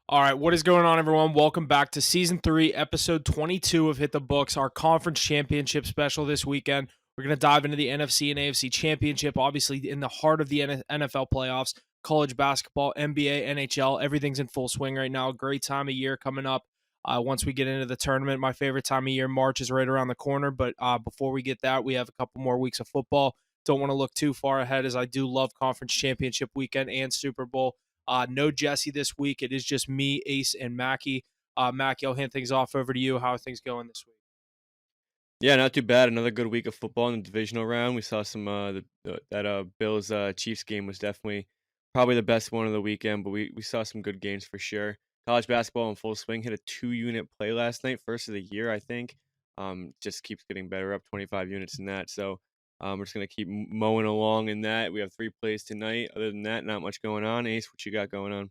All right, what is going on, everyone? Welcome back to season 3, episode 22 of Hit the Books, our conference championship special this weekend. We're going to dive into the NFC and AFC championship, obviously in the heart of the NFL playoffs, college basketball, NBA, NHL. Everything's in full swing right now. Great time of year coming up. Once we get into the tournament, my favorite time of year, March is right around the corner. But before we get that, we have a couple more weeks of football. Don't want to look too far ahead, as I do love conference championship weekend and Super Bowl. No Jesse this week. It is just me, Ace, and Mackie. Mackie, I'll hand things off over to you. How are things going this week? Yeah, not too bad. Another good week of football in the divisional round. We saw some that Bills Chiefs game was definitely probably the best one of the weekend, but we saw some good games for sure. College basketball in full swing hit a 2-unit play last night, first of the year, I think. Just keeps getting better, up 25 units in that. So we're just gonna keep mowing along in that. We have 3 plays tonight. Other than that, not much going on. Ace, what you got going on?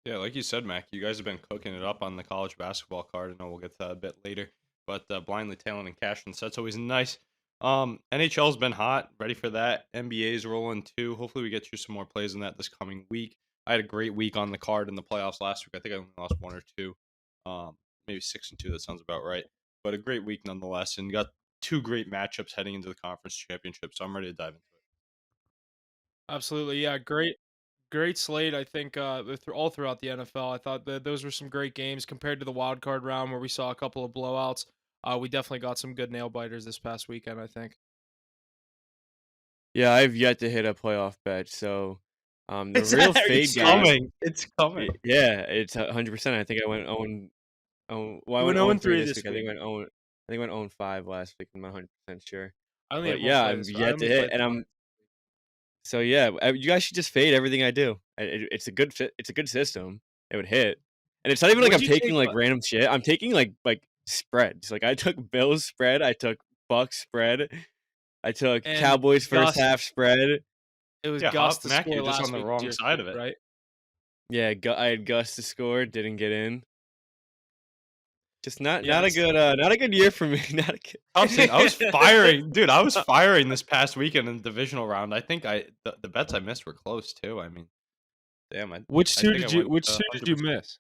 Yeah, like you said, Mac, you guys have been cooking it up on the college basketball card. I know we'll get to that a bit later, but blindly tailing and cashing, so that's always nice. NHL's been hot, ready for that. NBA's rolling too. Hopefully, we get you some more plays in that this coming week. I had a great week on the card in the playoffs last week. I think I only lost one or two, maybe 6-2. That sounds about right. But a great week nonetheless, and got two great matchups heading into the conference championship. So I'm ready to dive into it. Absolutely, yeah, great slate. I think all throughout the NFL. I thought that those were some great games compared to the wild card round where we saw a couple of blowouts. We definitely got some good nail biters this past weekend, I think. Yeah, I've yet to hit a playoff bet, so the real fade It's game. coming. It's coming. Yeah, it's 100%. I think I went 0. Oh, well, I You went went 0 0 and 3 3 this this week. I week. think I went 0. I think I went 0 and 5 last week. I'm not 100% sure. I only But have one yeah, play I'm this. I yet to only hit, played the and Lions. you guys should just fade everything I do. It's a good fit. It's a good system. It would hit, and it's not even like What'd I'm you taking take? like random shit. I'm taking like spreads. Like I took Bills spread. I took Bucks spread. I took And Cowboys first Gus. half spread. It was Yeah, Gus Hop to Mac, score you're just on last the week. Was wrong your side fade, of it. right? Yeah, I had Gus to score. Didn't get in. Just not a Yes. good year for me. Not a good. Thompson, I was firing, dude. I was firing this past weekend in the divisional round. I think the bets I missed were close too. I mean, damn, Which I two think I did you went which two did you 100%. miss?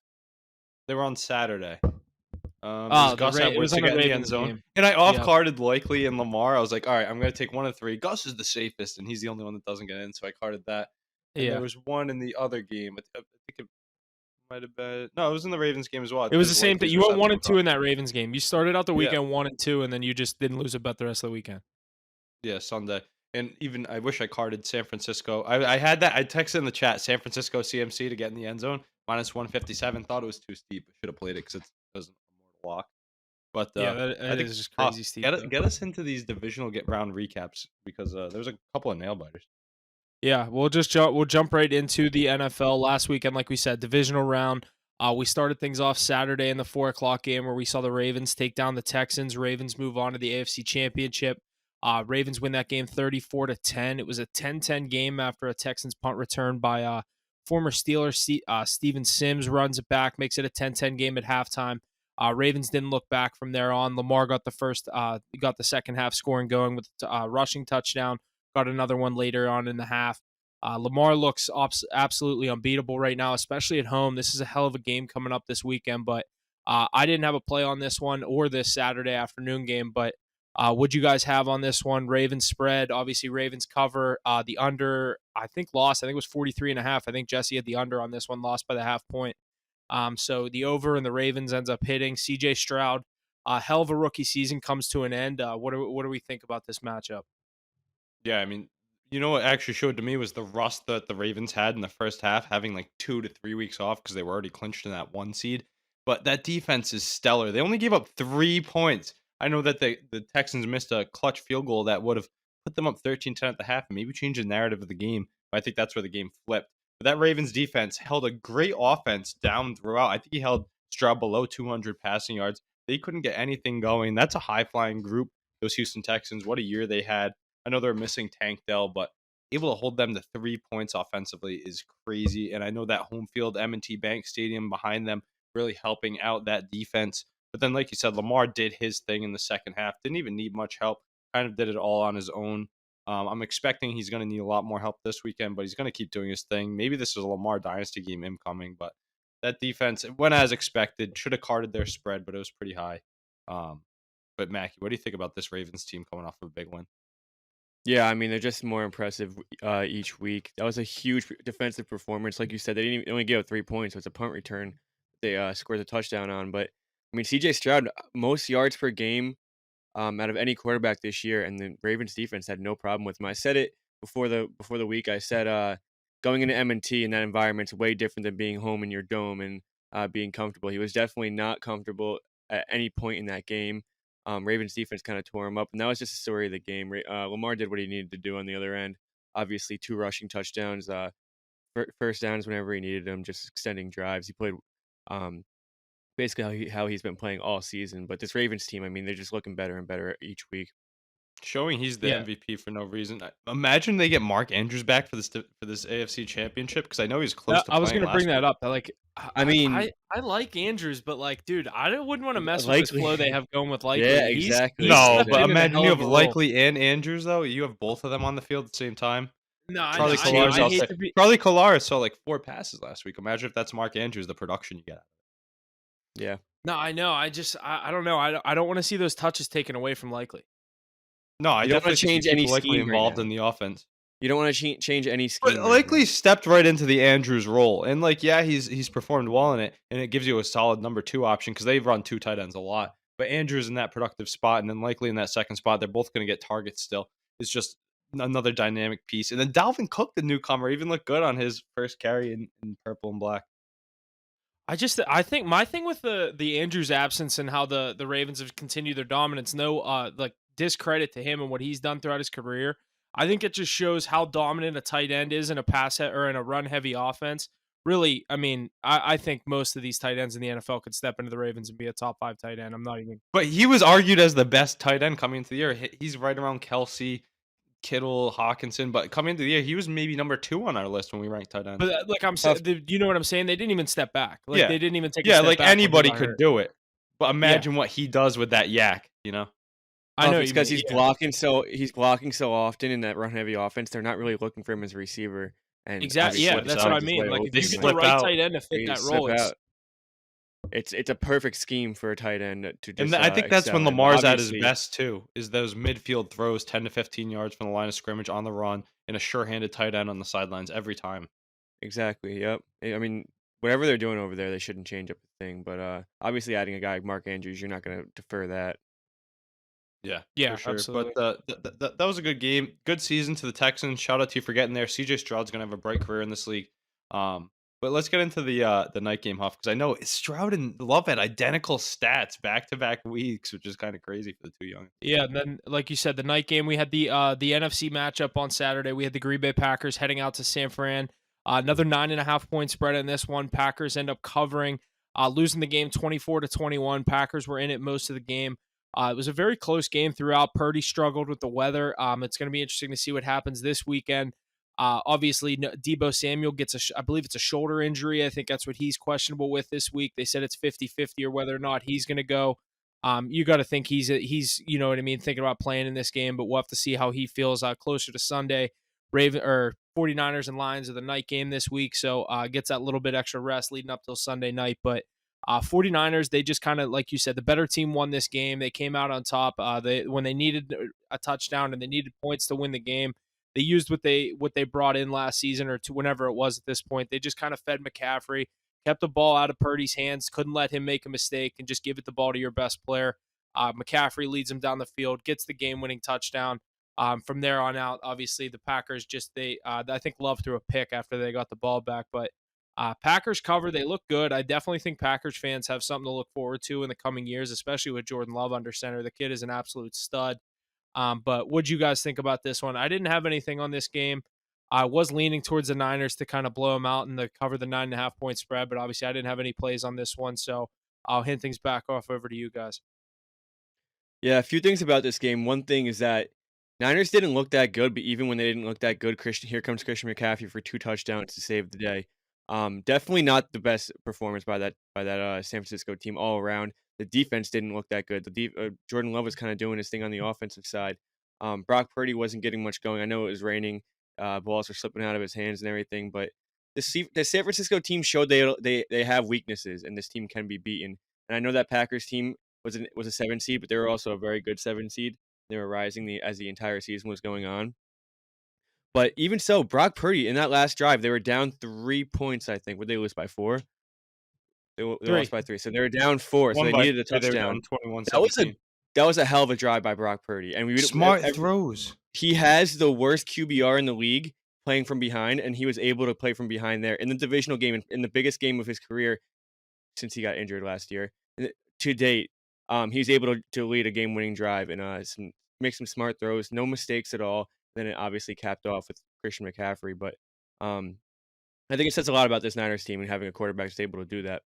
They were on Saturday. It was Oh, Gus It was Edwards on to the get in the end Ravens zone, game. and I off Yeah. carded Likely and Lamar. I was like, all right, I'm gonna take one of three. Gus is the safest, and he's the only one that doesn't get in, so I carded that. And there Yeah. was one in the other game. I think it might have been no, it was in the Ravens game as well. I It think it was was the the same thing. Likely's You went 1 reception and 2 across. in that Ravens game. You started out the Yeah, weekend 1 and 2, and then you just didn't lose a bet the rest of the weekend. yeah, Sunday. And even I wish I carded San Francisco. I had that. I texted in the chat San Francisco CMC to get in the end zone minus 157. Thought it was too steep. I should have played it because it was a mortal lock. But Yeah, I that think is just crazy steep, though. get us into these divisional get round recaps because there's a couple of nail biters. Yeah, we'll jump right into the NFL. Last weekend, like we said, divisional round. We started things off Saturday in the 4 o'clock game where we saw the Ravens take down the Texans. Ravens move on to the AFC Championship. Ravens win that game 34-10. It was a 10-10 game after a Texans punt return by former Steeler Steven Sims runs it back, makes it a 10-10 game at halftime. Ravens didn't look back from there on. Lamar got got the second half scoring going with rushing touchdown. Got another one later on in the half. Lamar looks absolutely unbeatable right now, especially at home. This is a hell of a game coming up this weekend, but I didn't have a play on this one or this Saturday afternoon game, but what'd you guys have on this one? Ravens spread, obviously Ravens cover. The under, I think lost. I think it was 43.5. I think Jesse had the under on this one, lost by the half point. So the over and the Ravens ends up hitting. CJ Stroud, hell of a rookie season comes to an end. What do we think about this matchup? Yeah, I mean, you know what actually showed to me was the rust that the Ravens had in the first half, having like 2 to 3 weeks off because they were already clinched in that one seed. But that defense is stellar. They only gave up 3 points. I know that the Texans missed a clutch field goal that would have put them up 13-10 at the half and maybe changed the narrative of the game. But I think that's where the game flipped. But that Ravens defense held a great offense down throughout. I think he held Stroud below 200 passing yards. They couldn't get anything going. That's a high flying group. Those Houston Texans, what a year they had. I know they're missing Tank Dell, but able to hold them to 3 points offensively is crazy. And I know that home field, M&T Bank Stadium behind them, really helping out that defense. But then, like you said, Lamar did his thing in the second half. Didn't even need much help. Kind of did it all on his own. I'm expecting he's going to need a lot more help this weekend, but he's going to keep doing his thing. Maybe this is a Lamar dynasty game incoming, but that defense went as expected. Should have carded their spread, but it was pretty high. But Mackie, what do you think about this Ravens team coming off of a big win? Yeah, I mean, they're just more impressive each week. That was a huge defensive performance. Like you said, they only gave up 3 points, so it's a punt return they scored a touchdown on. But I mean, CJ Stroud, most yards per game out of any quarterback this year, and the Ravens defense had no problem with him. I said it before the week. I said going into M&T in that environment's way different than being home in your dome and being comfortable. He was definitely not comfortable at any point in that game. Ravens defense kind of tore him up, and that was just a story of the game. Lamar did what he needed to do on the other end. Obviously, 2 rushing touchdowns, first downs whenever he needed them, just extending drives. He played um, basically how he's been playing all season. But this Ravens team, I mean, they're just looking better and better each week. Showing he's the Yeah. MVP for no reason. Imagine they get Mark Andrews back for this AFC Championship because I know he's close to I was playing gonna bring last that week. up. I mean, I like Andrews, but like, dude, wouldn't want to mess with this Likely. flow they have going with Likely. Yeah, He's exactly. No, stepped but into a imagine hell you of have a role. Likely and Andrews though. You have both of them on the field at the same time. No, I Charlie know. Kolar I hate to be. saw like 4 passes last week. Imagine if that's Mark Andrews, the production you get. Yeah. No, I know. I don't know. I don't want to see those touches taken away from Likely. No, I You don't wanna definitely think change you any keep Likely scheme right involved now. in the offense. You don't want to change any scheme. But right now. Likely stepped right into the Andrews role, and like, yeah, he's performed well in it, and it gives you a solid number 2 option because they run 2 tight ends a lot. But Andrews in that productive spot, and then Likely in that second spot, they're both going to get targets still. It's just another dynamic piece. And then Dalvin Cook, the newcomer, even looked good on his first carry in purple and black. I think my thing with the Andrews absence and how the Ravens have continued their dominance, no like discredit to him and what he's done throughout his career. I think it just shows how dominant a tight end is in a or in a run heavy offense. Really, I mean, I think most of these tight ends in the NFL could step into the Ravens and be a top 5 tight end. I'm not even. But he was argued as the best tight end coming into the year. He's right around Kelsey, Kittle, Hawkinson, but coming into the year, he was maybe number 2 on our list when we ranked tight ends. But like I'm saying, you know what I'm saying? They didn't even step back. Like Yeah. they didn't even take. A Yeah, step like back when he anybody got could hurt. do it. But imagine what he does with that yak, you know? I know it's because you he's mean, blocking so often in that run heavy offense. They're not really looking for him as a receiver. And Exactly. obviously Yeah, he that's what I slips mean. way Like open, if They you get the slip right out. tight end to fit They that slip role, it's out. It's a perfect scheme for a tight end to just. And I think that's excel when in. Lamar's at his Obviously, best too, is those midfield throws 10 to 15 yards from the line of scrimmage on the run and a sure-handed tight end on the sidelines every time. Exactly. Yep. I mean, whatever they're doing over there, they shouldn't change up the thing. But obviously, adding a guy like Mark Andrews, you're not going to defer that. Yeah, for sure. absolutely. But that was a good game. Good season to the Texans. Shout out to you for getting there. CJ Stroud's going to have a bright career in this league. But let's get into the night game, Huff, because I know Stroud and Love had identical stats back-to-back weeks, which is kind of crazy for the 2 young. Yeah, and then like you said, the night game, we had the NFC matchup on Saturday. We had the Green Bay Packers heading out to San Fran. Another 9.5 point spread in this one. Packers end up covering, losing the game 24-21. Packers were in it most of the game. It was a very close game throughout. Purdy struggled with the weather. It's going to be interesting to see what happens this weekend. Obviously, Debo Samuel gets I believe it's a shoulder injury. I think that's what he's questionable with this week. They said it's 50-50 or whether or not he's going to go. You got to think he's you know what I mean, thinking about playing in this game, but we'll have to see how he feels closer to Sunday. 49ers and Lions are the night game this week, so gets that little bit extra rest leading up till Sunday night. But 49ers, they just kind of, like you said, the better team won this game. They came out on top. When they needed a touchdown and they needed points to win the game, they used what they brought in last season or to whenever it was at this point. They just kind of fed McCaffrey, kept the ball out of Purdy's hands, couldn't let him make a mistake, and just give it the ball to your best player. McCaffrey leads him down the field, gets the game-winning touchdown. From there on out, obviously the Packers I think Love threw a pick after they got the ball back, but Packers cover. They look good. I definitely think Packers fans have something to look forward to in the coming years, especially with Jordan Love under center. The kid is an absolute stud. But what'd you guys think about this one? I didn't have anything on this game. I was leaning towards the Niners to kind of blow them out and to cover the 9.5 point spread, but obviously I didn't have any plays on this one, so I'll hand things back off over to you guys. Yeah, a few things about this game. One thing is that Niners didn't look that good, but even when they didn't look that good, here comes Christian McCaffrey for 2 touchdowns to save the day. Definitely not the best performance by that San Francisco team all around. The defense didn't look that good. Jordan Love was kind of doing his thing on the offensive side. Brock Purdy wasn't getting much going. I know it was raining. Balls were slipping out of his hands and everything, but the San Francisco team showed they have weaknesses, and this team can be beaten. And I know that Packers team was a 7 seed, but they were also a very good 7 seed. They were rising as the entire season was going on. But even so, Brock Purdy in that last drive, they were down 3 points. I think would they lose by 4? They lost by 3, so they were down 4. So they needed a touchdown. 21-17. That was a hell of a drive by Brock Purdy, and Smart throws. He has the worst QBR in the league playing from behind, and he was able to play from behind there in the divisional game, in the biggest game of his career since he got injured last year. To date, he was able to lead a game-winning drive and make some smart throws, no mistakes at all. Then it obviously capped off with Christian McCaffrey, but I think it says a lot about this Niners team and having a quarterback that's able to do that.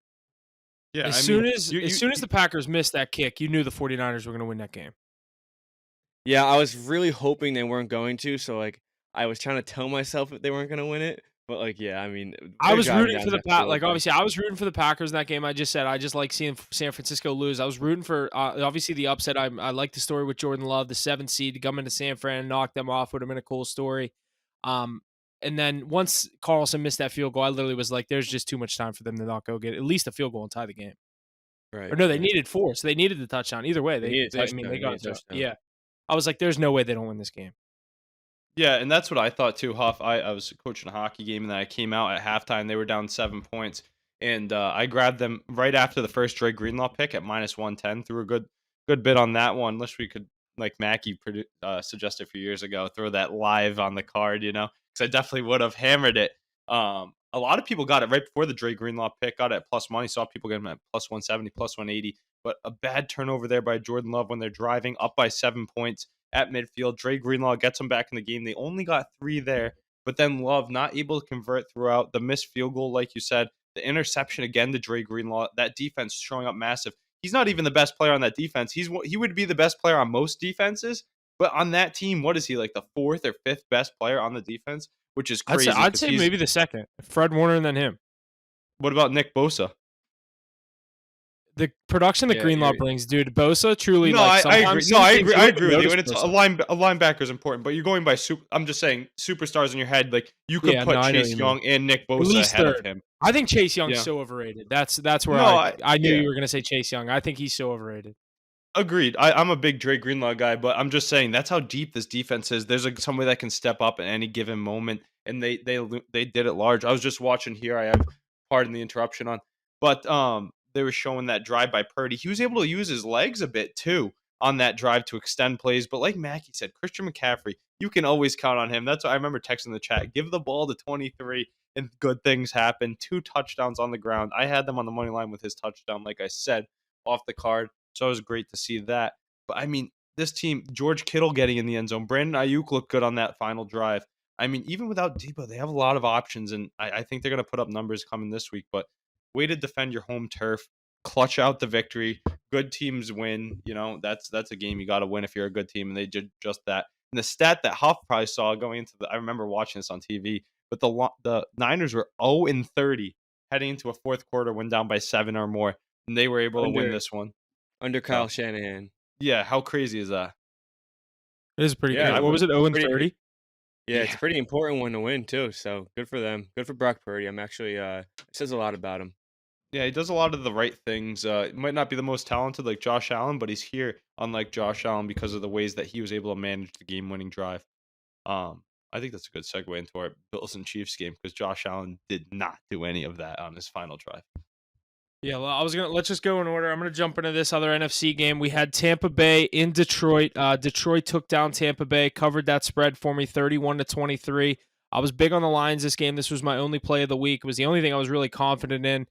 Yeah, as soon as the Packers missed that kick, you knew the 49ers were going to win that game. Yeah, I was really hoping they weren't going to, so like I was trying to tell myself that they weren't going to win it, but like yeah, I mean, I was rooting for the obviously I was rooting for the Packers in that game. I just said I just like seeing San Francisco lose. I was rooting for obviously the upset. I like the story with Jordan Love, the 7th seed to come into San Fran and knock them off would have been a cool story. And then once Carlson missed that field goal, I literally was like, there's just too much time for them to not go get at least a field goal and tie the game. Right. Or no, they needed 4, so they needed the touchdown. Either way, they got a touchdown. Yeah. I was like, there's no way they don't win this game. Yeah, and that's what I thought too, Huff. I was coaching a hockey game, and then I came out at halftime. They were down 7 points, and I grabbed them right after the first Dre Greenlaw pick at -110. Threw a good bit on that one. Wish we could, like Mackie suggested a few years ago, throw that live on the card, because I definitely would have hammered it. A lot of people got it right before the Dre Greenlaw pick, got it at plus money. Saw people get them at +170, +180. But a bad turnover there by Jordan Love when they're driving up by 7 points at midfield. Dre Greenlaw gets them back in the game. They only got 3 there, but then Love not able to convert throughout. The missed field goal, like you said, the interception again to Dre Greenlaw. That defense showing up massive. He's not even the best player on that defense. He would be the best player on most defenses, but on that team, what is he, like the 4th or 5th best player on the defense? Which is crazy. I'd say maybe the 2nd. Fred Warner and then him. What about Nick Bosa? The production that Greenlaw brings, dude, Bosa truly. No, I agree. No, I agree with you. And it's a linebacker is important, but you're going by I'm just saying superstars in your head. Like you could put Chase Young and Nick Bosa ahead of him. I think Chase Young's so overrated. That's where I knew you were gonna say Chase Young. I think he's so overrated. Agreed. I'm a big Dre Greenlaw guy, but I'm just saying that's how deep this defense is. There's somebody that can step up at any given moment, and they did it large. I was just watching here. I have pardon the interruption on, but they were showing that drive by Purdy. He was able to use his legs a bit too on that drive to extend plays. But like Mackie said, Christian McCaffrey, you can always count on him. That's what I remember texting the chat. Give the ball to 23 and good things happen. 2 touchdowns on the ground. I had them on the money line with his touchdown, like I said, off the card. So it was great to see that. But I mean, this team, George Kittle getting in the end zone. Brandon Ayuk looked good on that final drive. I mean, even without Debo, they have a lot of options, and I think they're going to put up numbers coming this week. But way to defend your home turf, clutch out the victory. Good teams win. That's a game you got to win if you're a good team, and they did just that. And the stat that Huff probably saw going into I remember watching this on TV, but the Niners were 0-30 heading into a fourth quarter when down by 7 or more, and they were able to win this one. Under Kyle Shanahan. Yeah, how crazy is that? It is pretty good. What was it, 0-30? Yeah, it's a pretty important one to win, too. So good for them. Good for Brock Purdy. I'm actually, it says a lot about him. Yeah, he does a lot of the right things. He might not be the most talented like Josh Allen, but he's here, unlike Josh Allen, because of the ways that he was able to manage the game-winning drive. I think that's a good segue into our Bills and Chiefs game because Josh Allen did not do any of that on his final drive. Yeah, well, let's just go in order. I'm gonna jump into this other NFC game. We had Tampa Bay in Detroit. Detroit took down Tampa Bay, covered that spread for me, 31-23. I was big on the Lions this game. This was my only play of the week. It was the only thing I was really confident in.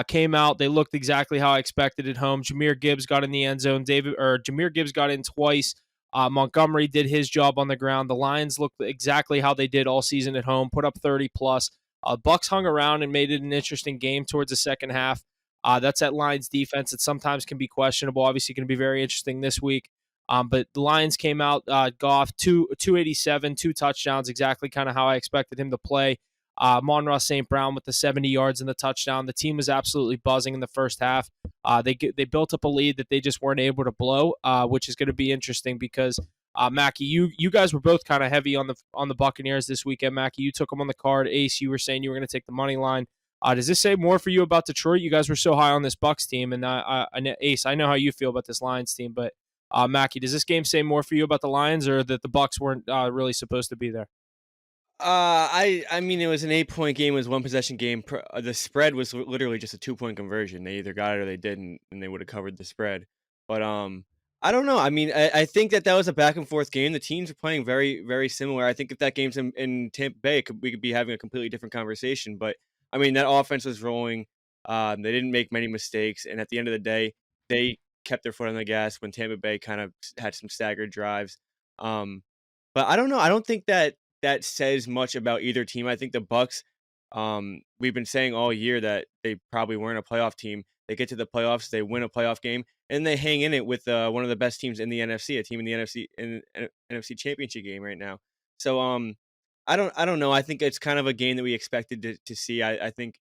Came out, they looked exactly how I expected at home. Jahmyr Gibbs got in the end zone. Jahmyr Gibbs got in twice. Montgomery did his job on the ground. The Lions looked exactly how they did all season at home, put up 30 plus. Bucks hung around and made it an interesting game towards the second half. That's that Lions defense. It sometimes can be questionable. Obviously, going to be very interesting this week. But the Lions came out, Goff, 287, 2 touchdowns, exactly kind of how I expected him to play. Amon-Ra St. Brown with the 70 yards and the touchdown. The team was absolutely buzzing in the first half. They built up a lead that they just weren't able to blow, which is going to be interesting because Mackie, you guys were both kind of heavy on the Buccaneers this weekend. Mackie, you took them on the card. Ace, you were saying you were going to take the money line. Does this say more for you about Detroit? You guys were so high on this Bucks team, and Ace, I know how you feel about this Lions team, but Mackie, does this game say more for you about the Lions, or that the Bucks weren't really supposed to be there? I mean, it was an 8-point game. It was one possession game. The spread was literally just a 2-point conversion. They either got it or they didn't, and they would have covered the spread. But I don't know. I mean, I think that was a back and forth game. The teams are playing very, very similar. I think if that game's in Tampa Bay, we could be having a completely different conversation. But I mean, that offense was rolling. They didn't make many mistakes, and at the end of the day, they kept their foot on the gas when Tampa Bay kind of had some staggered drives. But I don't know. I don't think that says much about either team. I think the Bucks, we've been saying all year that they probably weren't a playoff team. They get to the playoffs, they win a playoff game, and they hang in it with one of the best teams in the NFC, a team in the NFC Championship game right now. So I don't know. I think it's kind of a game that we expected to see. I think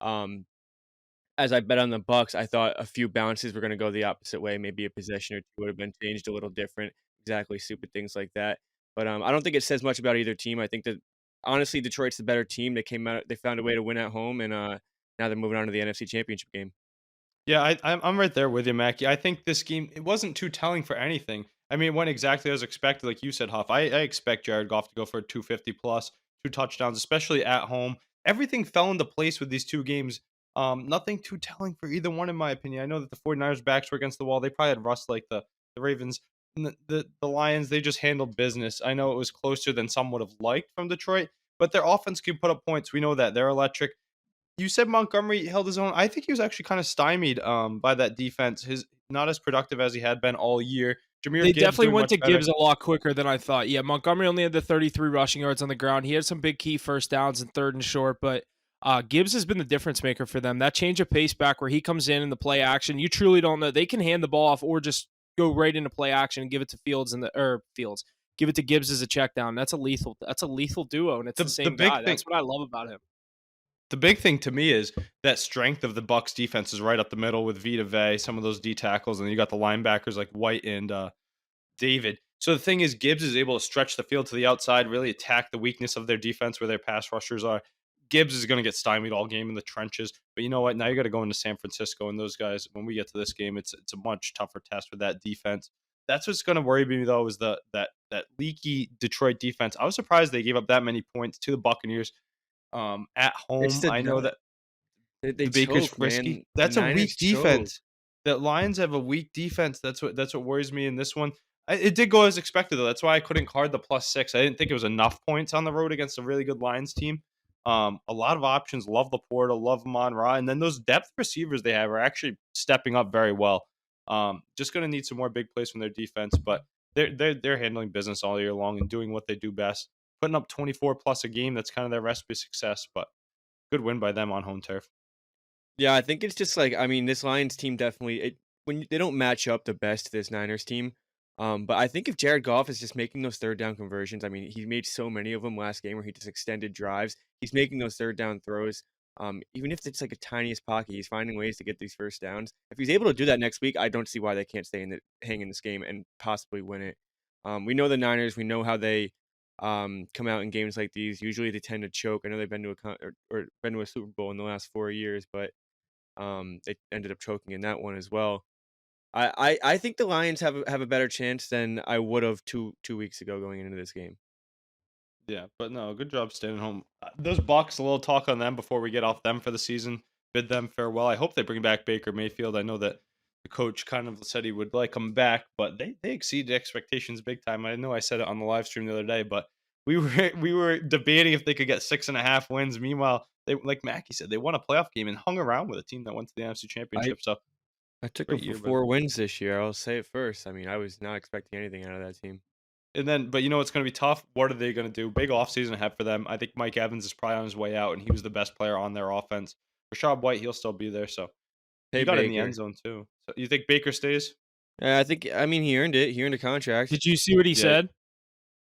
as I bet on the Bucks, I thought a few bounces were going to go the opposite way. Maybe a possession or two would have been changed a little different. Exactly, stupid things like that. But I don't think it says much about either team. I think that honestly, Detroit's the better team. They found a way to win at home, and now they're moving on to the NFC Championship game. Yeah, I'm right there with you, Mackie. I think this game, it wasn't too telling for anything. I mean, it went exactly as expected, like you said, Huff. I expect Jared Goff to go for 250 plus, 2 touchdowns, especially at home. Everything fell into place with these two games. Nothing too telling for either one, in my opinion. I know that the 49ers backs were against the wall. They probably had rust like the Ravens. And the Lions, they just handled business. I know it was closer than some would have liked from Detroit, but their offense can put up points. We know that. They're electric. You said Montgomery held his own. I think he was actually kind of stymied by that defense. His not as productive as he had been all year. Jahmyr They Gibbs definitely doing went much to better. Gibbs a lot quicker than I thought. Yeah, Montgomery only had the 33 rushing yards on the ground. He had some big key first downs and third and short, but Gibbs has been the difference maker for them. That change of pace back where he comes in the play action, you truly don't know. They can hand the ball off or just go right into play action and give it to Fields. Give it to Gibbs as a check down. That's a lethal duo, and it's the same big guy. thing, That's what I love about him. the big thing to me is that strength of the Bucks defense is right up the middle with Vita Vey, some of those D tackles, and then you got the linebackers like White and David. So the thing is, Gibbs is able to stretch the field to the outside, really attack the weakness of their defense where their pass rushers are. Gibbs is going to get stymied all game in the trenches. But you know what? Now you got to go into San Francisco, and those guys, when we get to this game, it's a much tougher test with that defense. That's what's going to worry me though, is that leaky Detroit defense. I was surprised they gave up that many points to the Buccaneers at home. I know that They the Baker's choke, frisky. man. That's The a weak Niners choke. defense. That Lions have a weak defense. That's what worries me in this one. It did go as expected though. That's why I couldn't card the +6. I didn't think it was enough points on the road against a really good Lions team. A lot of options. Love Laporta, love Amon-Ra, and then those depth receivers they have are actually stepping up very well. Just going to need some more big plays from their defense, but they're handling business all year long and doing what they do best, putting up 24 plus a game. That's kind of their recipe of success. But good win by them on home turf. Yeah, I think it's just like, I mean, this Lions team definitely they don't match up the best to this Niners team. But I think if Jared Goff is just making those third down conversions, I mean, he made so many of them last game where he just extended drives. He's making those third down throws. Even if it's like a tiniest pocket, he's finding ways to get these first downs. If he's able to do that next week, I don't see why they can't hang in this game and possibly win it. We know the Niners. We know how they come out in games like these. Usually they tend to choke. I know they've been to or been to a Super Bowl in the last 4 years, but they ended up choking in that one as well. I think the Lions have a better chance than I would have two weeks ago going into this game. Yeah, but no, good job staying home. Those Bucks, a little talk on them before we get off them for the season. Bid them farewell. I hope they bring back Baker Mayfield. I know that the coach kind of said he would like him back, but they exceeded expectations big time. I know I said it on the live stream the other day, but we were debating if they could get 6.5 wins. Meanwhile, they, like Mackie said, they won a playoff game and hung around with a team that went to the NFC Championship. So I took them great for year, 4 wins this year. I'll say it first. I mean, I was not expecting anything out of that team. and then, but you know, it's going to be tough. What are they going to do? Big offseason ahead for them. I think Mike Evans is probably on his way out, and he was the best player on their offense. Rashad White, he'll still be there. So Hey, he got in the Baker. end zone too. So you think Baker stays? I think. I mean, he earned it. He earned a contract. Did you see what he Yeah. said?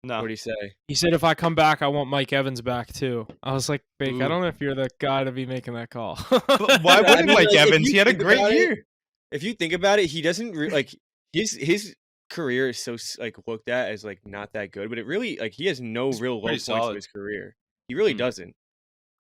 No. What did he say? He said, if I come back, I want Mike Evans back too. I was like, Bake, I Ooh. don't know if you're the guy to be making that call. But why I wouldn't mean, Mike like, if Evans? you He had a think great about it- year. If you think about it, he doesn't like his career is so like looked at as like not that good, but it really like he has no He's real low pretty points of solid. his career. He really Mm. doesn't.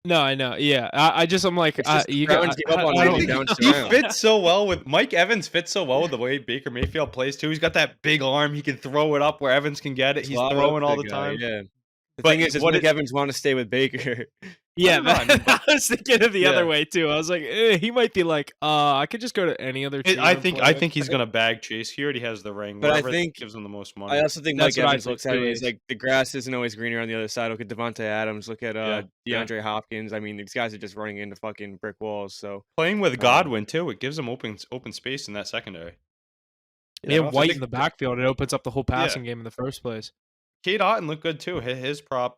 No, I know. Yeah, I'm like, It's just the you Browns got. give up on I him don't and he know. bounced He around. fits so well with Mike Evans fits so well with the way Baker Mayfield plays too. He's got that big arm. He can throw it up where Evans can get it. He's Slot up throwing all the the guy, time. yeah. The But thing is what Mike it- Evans want to stay with Baker. Yeah, don't know, I mean, but- I was thinking of the other Yeah. way too. I was like, he might be like, I could just go to any other team. I and think play I with." think he's gonna bag Chase. He already has the ring. But I Wherever think- gives him the most money. I also think That's Mike what I Evans think looks at too, it as is- like the grass isn't always greener on the other side. Look at Devontae Adams. Look at Yeah, yeah. DeAndre Hopkins. I mean, these guys are just running into fucking brick walls. So Playing with Godwin too, it gives him open space in that secondary. They have also White think in the backfield. It opens up the whole passing game in the first place. Kate Otten looked good too. His prop,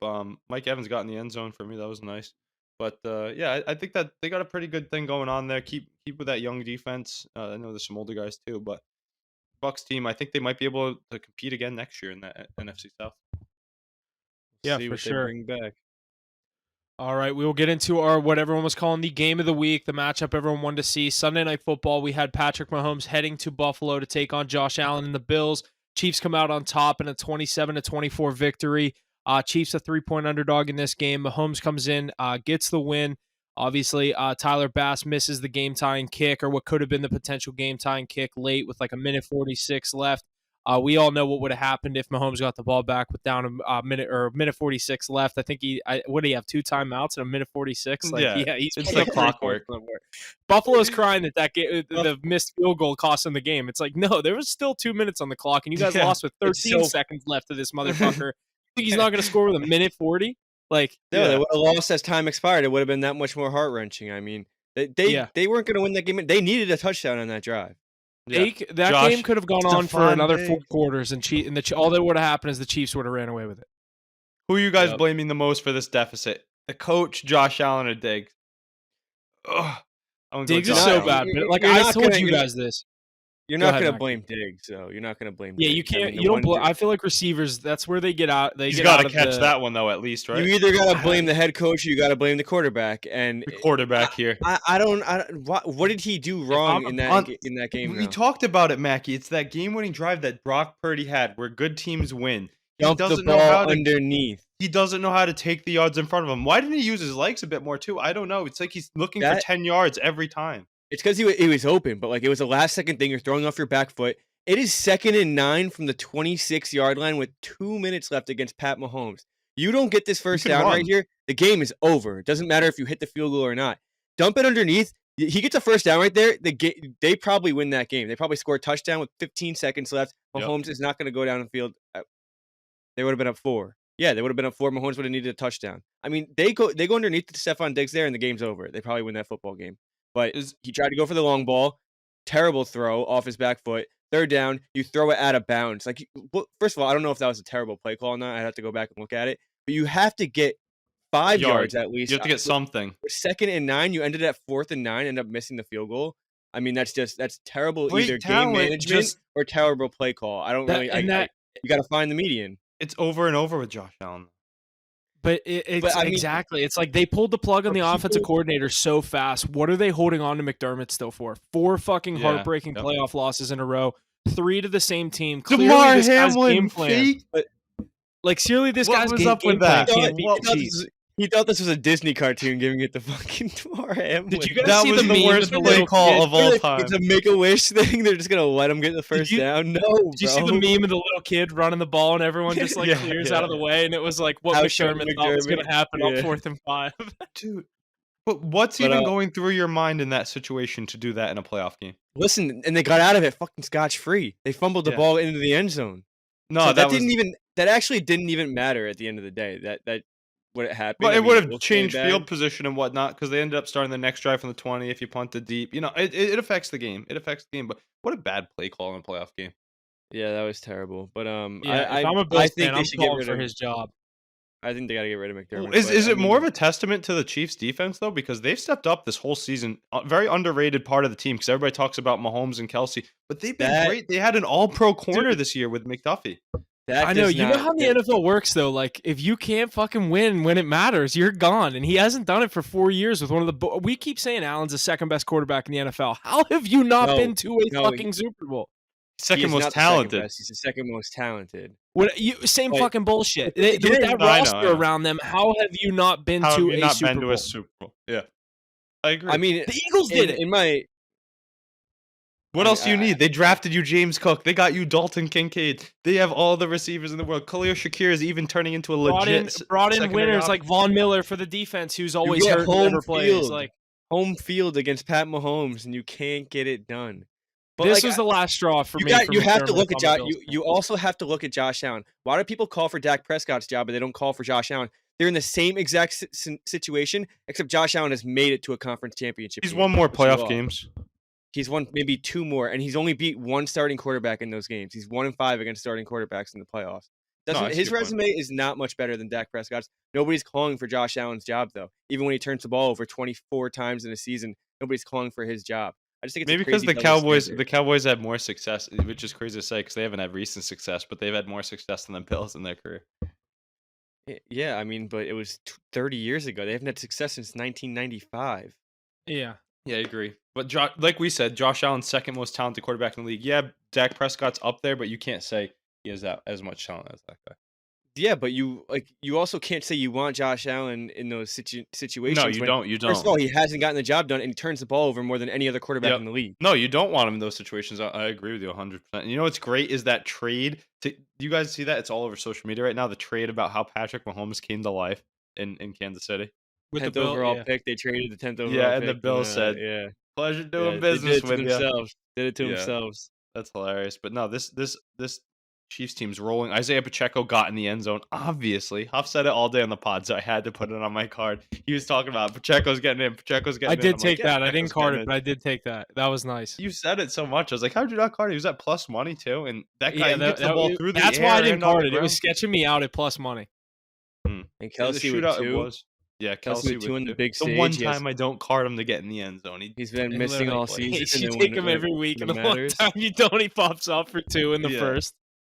Mike Evans got in the end zone for me. That was nice. But yeah, I think that they got a pretty good thing going on there. Keep with that young defense. I know there's some older guys too, but Bucks team, I think they might be able to compete again next year in that NFC South. Yeah, see for what they sure. bring back. All right, we will get into our what everyone was calling the game of the week, the matchup everyone wanted to see. Sunday Night Football, we had Patrick Mahomes heading to Buffalo to take on Josh Allen and the Bills. Chiefs come out on top in a 27-24 victory. Chiefs a 3-point underdog in this game. Mahomes comes in, gets the win. Obviously, Tyler Bass misses the game-tying kick, or what could have been the potential game-tying kick late with like a minute 46 left. We all know what would have happened if Mahomes got the ball back with down a minute 46 left. I think what did he have, 2 timeouts in a minute 46? Like, Yeah, he's it's putting like up 30 clockwork. points somewhere. Buffalo's crying that game, the missed field goal cost them the game. It's like, no, there was still 2 minutes on the clock, and you guys Yeah, lost with it's 13 so- seconds left to this motherfucker. Think he's not going to score with a minute 40? Like, No, Yeah. they would have lost as time expired. It would have been that much more heart wrenching. I mean, Yeah. they weren't going to win that game. They needed a touchdown on that drive. Yeah. that Josh, game could have gone on for Stephon another 4 Diggs. quarters, and all that would have happened is the Chiefs would have ran away with it. Who are you guys Yep. blaming the most for this deficit? The coach, Josh Allen, or Diggs? Ugh. I'm gonna go Diggs is Josh so Allen. bad, but like You're I not told gonna- you you're guys this. You're Go not ahead, going to Mac. blame Diggs, though. You're not going to blame Yeah, Diggs. you can't. I mean, the You don't. one dude- I feel like receivers. That's where they get out. They He's get got out to of catch the, that one though, at least, right? You either got to blame the head coach or you got to blame the quarterback. And The quarterback here. I don't. What did he do wrong I'm in on- that game? We though? talked about it, Mackie. It's that game-winning drive that Brock Purdy had, where good teams win. He Dump the doesn't know how ball to. underneath. He doesn't know how to take the yards in front of him. Why didn't he use his legs a bit more too? I don't know. It's like he's looking for That- 10 yards every time. It's because he was open, but like it was a last second thing. You're throwing off your back foot. It is 2nd and 9 from the 26-yard line with 2 minutes left against Pat Mahomes. You don't get this first can down run. right here, the game is over. It doesn't matter if you hit the field goal or not. Dump it underneath. He gets a first down right there. They probably win that game. They probably score a touchdown with 15 seconds left. Yep. Mahomes is not going to go down the field. They would have been up 4. Yeah, they would have been up 4. Mahomes would have needed a touchdown. I mean, they go underneath to Stephon Diggs there, and the game's over. They probably win that football game. But he tried to go for the long ball. Terrible throw off his back foot. 3rd down, you throw it out of bounds. Like, first of all, I don't know if that was a terrible play call or not. I'd have to go back and look at it. But you have to get 5 yards at least. You have to get something. 2nd and 9, you ended at 4th and 9, end up missing the field goal. I mean, that's terrible Great either talent, game management just- or terrible play call. I don't really. You got to find the median. It's over and over with Josh Allen. But it's But, I mean- exactly. It's like they pulled the plug on the But offensive people- coordinator so fast. What are they holding on to McDermott still for? 4 fucking Yeah, heartbreaking yep. playoff losses in a row. 3 to the same team. Clearly, DeMar this guy's game Hamlin, plan. fake. Like, seriously, this What guy's was game, up with game plan that? can't beat What- the Chiefs. He thought this was a Disney cartoon, giving it to fucking Damar Hamlin. Did you guys That see was the the meme worst with the play little call kid? of all It's time. a Make-A-Wish thing. They're just gonna let him get the first you- down. No, Did you see the bro. meme of the little kid running the ball and everyone just like Yeah, clears yeah. out of the way? And it was like what How should McDermott thought was going to McDermott- happen yeah. on 4th and 5. Dude. But what's But, even going through your mind in that situation to do that in a playoff game? Listen, and they got out of it fucking scotch-free. They fumbled the Yeah. ball into the end zone. No, So that was, that actually didn't even matter at the end of the day. That what happened. Well, I it mean, would was have really changed bad. field position and whatnot because they ended up starting the next drive from the 20 if you punted deep. You know, it affects the game. It affects the game. But what a bad play call in a playoff game. Yeah, that was terrible. But Yeah, if I'm a I Bills think fan, they I'm should get calling rid for of his job. I think they got to get rid of McDermott. Is but, I it more of mean, a testament to the Chiefs' defense though? Because they've stepped up this whole season. Very underrated part of the team because everybody talks about Mahomes and Kelsey, but they've been That- great. They had an All-Pro corner this year with McDuffie. that I know. does You know not how the get- NFL works, though. Like, if you can't fucking win when it matters, you're gone. And he hasn't done it for 4 years with one of the. We keep saying Allen's the second best quarterback in the NFL. How have you not No, been to a no, fucking Super Bowl? Second is most not the second talented. best. He's the second most talented. Same But fucking bullshit. but then With again, that I know, roster I know. around them, how have you not been How have to you a not been Super to Bowl? a Super Bowl? Yeah, I agree. I mean, The Eagles did it. in my What I else do you I need? They drafted you James Cook. They got you Dalton Kincaid. They have all the receivers in the world. Khalil Shakir is even turning into a legit Brought in secondary winners like option. Von Miller for the defense, who's you always get hurt and never plays. Like home field against Pat Mahomes, and you can't get it done. But this like was the last straw for you me. got, you have to McDermott look at if I'm a Josh. Bills You also have to look at Josh Allen. Why do people call for Dak Prescott's job, but they don't call for Josh Allen? They're in the same exact situation, except Josh Allen has made it to a conference championship. He's game, won more which he playoff lost. games. He's won maybe 2 more, and he's only beat one starting quarterback in those games. He's 1-5 against starting quarterbacks in the playoffs. I see His your point. resume is not much better than Dak Prescott's. Nobody's calling for Josh Allen's job, though. Even when he turns the ball over 24 times in a season, nobody's calling for his job. I just think it's Maybe a because crazy the double standard. Cowboys had more success, which is crazy to say because they haven't had recent success, but they've had more success than the Bills in their career. Yeah, I mean, but it was 30 years ago. They haven't had success since 1995. Yeah. Yeah, I agree. But like we said, Josh Allen's second most talented quarterback in the league. Yeah, Dak Prescott's up there, but you can't say he has that as much talent as that guy. Yeah, but you also can't say you want Josh Allen in those situations. No, you when, don't. You don't. First of all, he hasn't gotten the job done, and he turns the ball over more than any other quarterback Yep. in the league. No, you don't want him in those situations. I agree with you 100%. And you know what's great is that trade. Do you guys see that? It's all over social media right now. The trade about how Patrick Mahomes came to life in Kansas City. With 10th the Bill, overall yeah. pick, they traded the 10th overall Yeah, pick. and the Bills said, yeah, "Pleasure doing they business did it with to you." themselves. Did it to Yeah. themselves. That's hilarious. But no, this Chiefs team's rolling. Isaiah Pacheco got in the end zone. Obviously, Huff said it all day on the pod, so I had to put it on my card. He was talking about Pacheco's getting in. Pacheco's getting I in. did I'm take like, yeah, that. I didn't Pacheco's card getting it, in. but I did take that. That was nice. You said it so much. I was like, how'd you not card it? He was at plus money too, and that guy Yeah, he gets the ball through the air. that's why I didn't and on card the it. It was ground. sketching me out at plus money. And The Kelsey with shootout, it 2. was. Yeah, Kelsey Kelsey with 2 on the big The stage. one He has- time I don't card him to get in the end zone. He's been He missing literally all plays. season. You and take when him it- every when week, it and the one matters. time you don't, he pops off for 2 in the Yeah. first.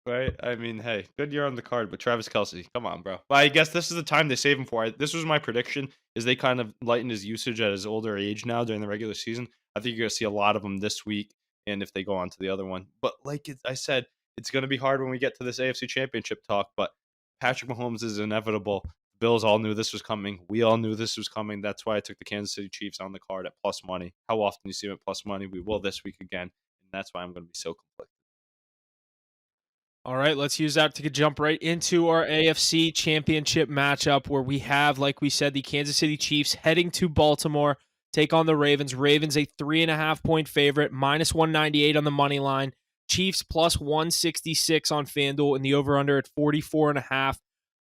Right? I mean, hey, good year on the card, but Travis Kelsey, come on, bro. But I guess this is the time they save him for. This was my prediction, is they kind of lightened his usage at his older age now during the regular season. I think you're going to see a lot of them this week, and if they go on to the other one. But like I said, it's going to be hard when we get to this AFC Championship talk, but Patrick Mahomes is inevitable. The Bills all knew this was coming. We all knew this was coming. That's why I took the Kansas City Chiefs on the card at plus money. How often you see them at plus money? We will this week again, and that's why I'm going to be so conflicted. All right, let's use that to jump right into our AFC Championship matchup where we have, like we said, the Kansas City Chiefs heading to Baltimore, take on the Ravens. Ravens a 3.5-point favorite, minus 198 on the money line. Chiefs plus 166 on FanDuel and the over-under at 44.5.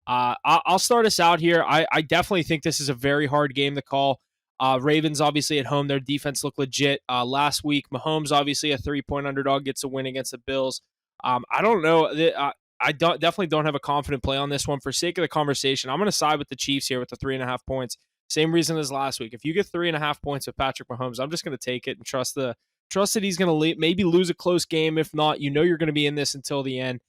I'll start us out here. I definitely think this is a very hard game to call. Ravens obviously at home, their defense looked legit. Last week, Mahomes obviously a 3-point underdog gets a win against the Bills. I don't know. I definitely don't have a confident play on this one. For sake of the conversation, I'm going to side with the Chiefs here with the 3.5 points. Same reason as last week. If you get 3.5 points with Patrick Mahomes, I'm just going to take it and trust that he's going to maybe lose a close game. If not, you're going to be in this until the end.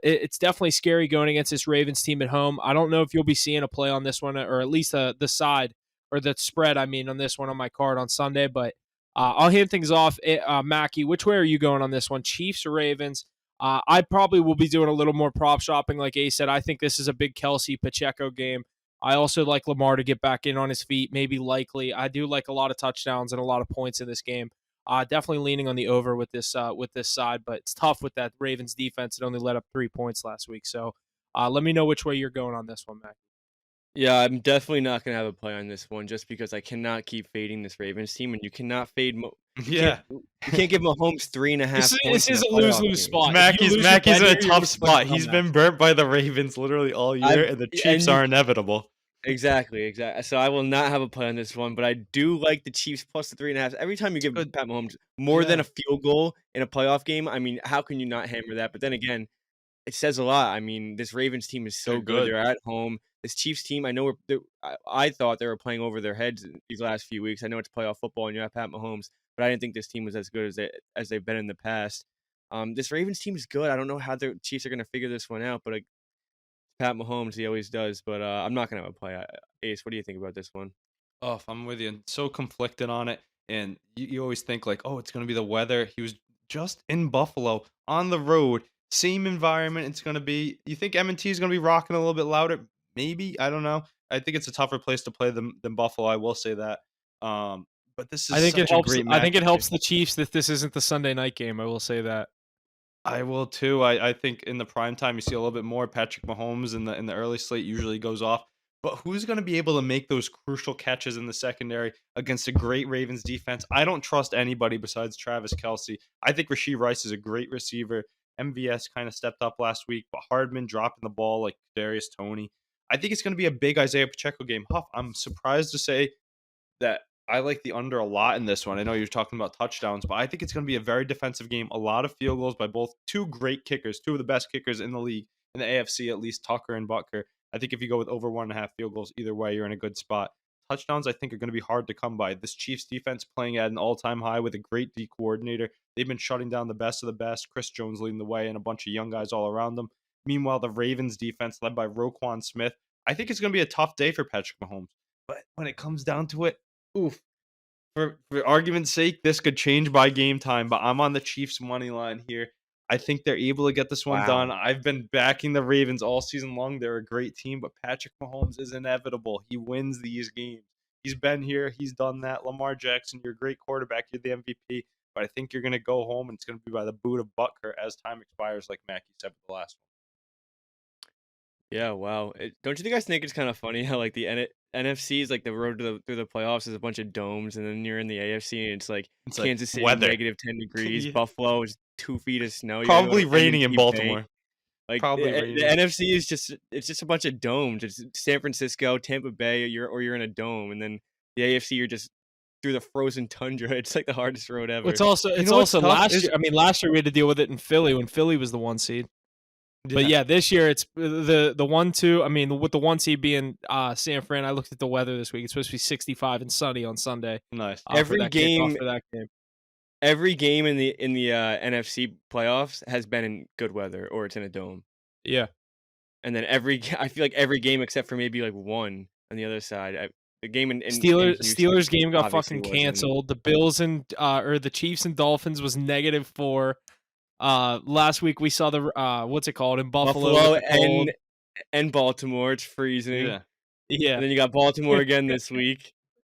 It's definitely scary going against this Ravens team at home. I don't know if you'll be seeing a play on this one, or at least the side or the spread. I mean, on this one on my card on Sunday. But I'll hand things off. Mackie, which way are you going on this one? Chiefs or Ravens? I probably will be doing a little more prop shopping. Like Ace said, I think this is a big Kelsey Pacheco game. I also like Lamar to get back in on his feet, maybe likely. I do like a lot of touchdowns and a lot of points in this game. Definitely leaning on the over with this side, but it's tough with that Ravens defense. It only let up 3 points last week. So let me know which way you're going on this one, Mac. Yeah, I'm definitely not going to have a play on this one just because I cannot keep fading this Ravens team, and you cannot fade. Yeah. You can't give Mahomes 3.5 points. This is a in playoff lose-lose game. spot. Mackey's in a tough you're spot. He's comeback. been burnt by the Ravens literally all year, and the Chiefs are inevitable. Exactly. So I will not have a play on this one, but I do like the Chiefs plus the 3.5. Every time you give Good. Pat Mahomes more than Yeah. a field goal in a playoff game, I mean, how can you not hammer that? But then again, it says a lot. I mean, this Ravens team is so They're good. good. They're at home. This Chiefs team, I know I thought they were playing over their heads these last few weeks. I know it's playoff football and you have Pat Mahomes, but I didn't think this team was as good as they've been in the past. This Ravens team is good. I don't know how the Chiefs are going to figure this one out, but Pat Mahomes, he always does. But I'm not going to have a play. Ace, what do you think about this one? Oh, I'm with you. So conflicted on it, and you always think like, oh, it's gonna be the weather. just in Buffalo on the road. Same environment it's going to be. You think M&T is going to be rocking a little bit louder? Maybe. I don't know. I think it's a tougher place to play than Buffalo. I will say that. But this I is think it such a helps. great I think it matchup here. helps the Chiefs that this isn't the Sunday night game. I will say that. I will too. I think in the prime time you see a little bit more. Patrick Mahomes in the early slate usually goes off. But who's going to be able to make those crucial catches in the secondary against a great Ravens defense? I don't trust anybody besides Travis Kelsey. I think Rasheed Rice is a great receiver. MVS kind of stepped up last week, but Hardman dropping the ball like Darius Tony. I think it's going to be a big Isaiah Pacheco game. Huff, I'm surprised to say that I like the under a lot in this one. I know you're talking about touchdowns, but I think it's going to be a very defensive game. A lot of field goals by both two great kickers, two of the best kickers in the league in the AFC, at least Tucker and Butker. I think if you go with over 1.5 field goals, either way, you're in a good spot. Touchdowns, I think, are going to be hard to come by. This Chiefs defense playing at an all-time high with a great D coordinator. They've been shutting down the best of the best. Chris Jones leading the way and a bunch of young guys all around them. Meanwhile, the Ravens defense led by Roquan Smith. I think it's going to be a tough day for Patrick Mahomes. But when it comes down to it, oof. For argument's sake, this could change by game time, but I'm on the Chiefs money line here. I think they're able to get this one done. Wow. I've been backing the Ravens all season long. They're a great team, but Patrick Mahomes is inevitable. He wins these games. He's been here. He's done that. Lamar Jackson, you're a great quarterback. You're the MVP, but I think you're going to go home, and it's going to be by the boot of Butker as time expires, like Mackie said with the last one. Yeah, wow. Don't you guys think it's kind of funny how like the NFC is like the road to through the playoffs is a bunch of domes, and then you're in the AFC and it's like It's like Kansas City weather. -10 degrees, Yeah. Buffalo is 2 feet of snow. You gotta go Probably to raining in M&T Bank. Baltimore. Like Probably the raining. NFC is just a bunch of domes. It's San Francisco, Tampa Bay, you're in a dome, and then the AFC you're just through the frozen tundra. It's like the hardest road Well, ever. It's also You it's know what's also tough last is year. I mean, last year we had to deal with it in Philly when Philly was the 1 seed. But yeah. yeah, this year it's the 1-2. I mean, with the 1 seed being San Fran, I looked at the weather this week. It's supposed to be 65 and sunny on Sunday. Nice. For Every that kickoff game for that game. every game in the NFC playoffs has been in good weather or it's in a dome. Yeah. And then I feel like every game except for maybe like one on the other side. The game in Steelers Houston game got obviously fucking wasn't. canceled. The Bills and or the Chiefs and Dolphins was -4. Last week we saw the what's it called in Buffalo with the cold. and Baltimore. It's freezing. Yeah. Yeah. And then you got Baltimore again this week.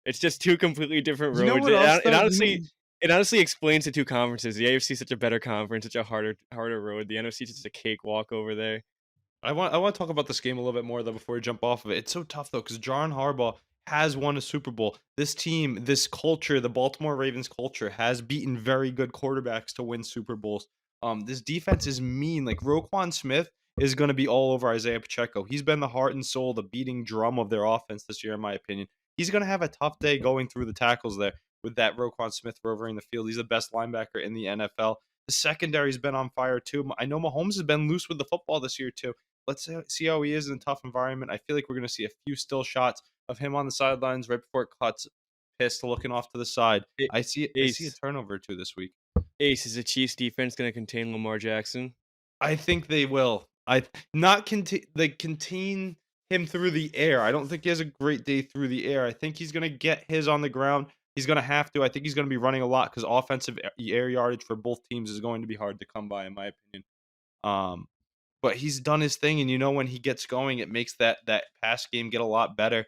It's just two completely different You know roads. what else, It though? honestly explains the two conferences. The AFC is such a better conference, such a harder road. The NFC is just a cakewalk over there. I want to talk about this game a little bit more though before we jump off of it. It's so tough though because John Harbaugh has won a Super Bowl. This team, this culture, the Baltimore Ravens culture, has beaten very good quarterbacks to win Super Bowls. This defense is mean. Like Roquan Smith is going to be all over Isaiah Pacheco. He's been the heart and soul, the beating drum of their offense this year, in my opinion. He's going to have a tough day going through the tackles there with that Roquan Smith rovering the field. He's the best linebacker in the NFL. The secondary's been on fire too. I know Mahomes has been loose with the football this year too. Let's see how he is in a tough environment. I feel like we're going to see a few still shots of him on the sidelines right before it cuts, pissed, looking off to the side. I see a turnover or two this week. Ace, is the Chiefs defense going to contain Lamar Jackson? I think they will. They contain him through the air. I don't think he has a great day through the air. I think he's going to get his on the ground. He's going to have to. I think he's going to be running a lot because offensive air yardage for both teams is going to be hard to come by, in my opinion. But he's done his thing, and when he gets going, it makes that pass game get a lot better.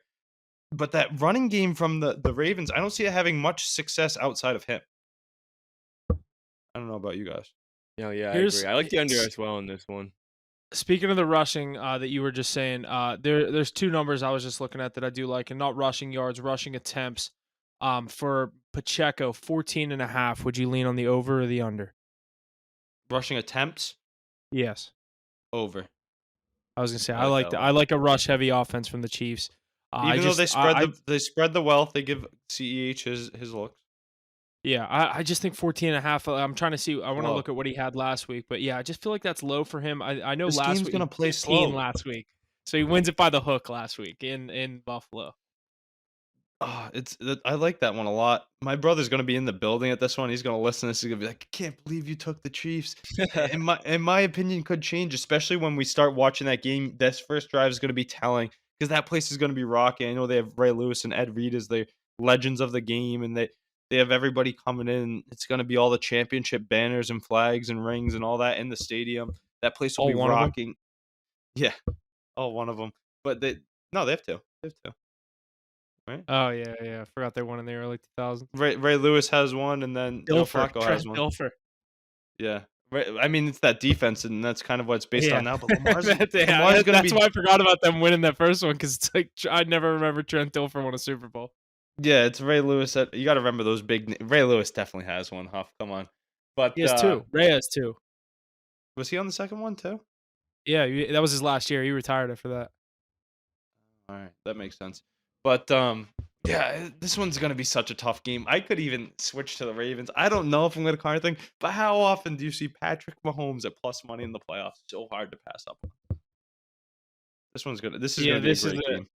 But that running game from the Ravens, I don't see it having much success outside of him. I don't know about you guys. Yeah, I agree. I like the under as well in this one. Speaking of the rushing that you were just saying, there's two numbers I was just looking at that I do like, and not rushing yards, rushing attempts. For Pacheco, 14.5. Would you lean on the over or the under? Rushing attempts? Yes. Over. I was gonna say I like that I like a rush heavy offense from the Chiefs. Even though they spread the wealth, they give CEH his looks. Yeah, I just think 14.5. I'm trying to see. I want to Whoa. look at what he had last week, but yeah, I just feel like that's low for him. I know This last game's week gonna he play 15 slow. last week, so he wins it by the hook last week in Buffalo. I like that one a lot. My brother's gonna be in the building at this one. He's gonna listen to this. He's gonna be like, "I can't believe you took the Chiefs." In my opinion, could change, especially when we start watching that game. This first drive is gonna be telling because that place is gonna be rocking. I know they have Ray Lewis and Ed Reed as the legends of the game, and they They have everybody coming in. It's going to be all the championship banners and flags and rings and all that in the stadium. That place will All be one of them. rocking. Yeah, all one of them. But no, they have two. They have two, right? Oh yeah. I forgot they won in the early 2000s. Ray Lewis has one, and then Joe Flacco has Trent one. Dilfer. Yeah. Right. I mean, it's that defense, and that's kind of what it's based Yeah, on now. But Lamar's that's going to that's be. why I forgot about them winning that first one because it's like I never remember Trent Dilfer won a Super Bowl. Yeah, it's Ray Lewis. You got to remember those big. Ray Lewis definitely has one. Huff, come on. But He has two. Ray has two. was he on the second one too? Yeah, that was his last year. He retired after that. All right, that makes sense. But yeah, this one's gonna be such a tough game. I could even switch to the Ravens. I don't know if I'm gonna card thing, but how often do you see Patrick Mahomes at plus money in the playoffs? So hard to pass up on. This is Yeah, gonna be a this is great a game.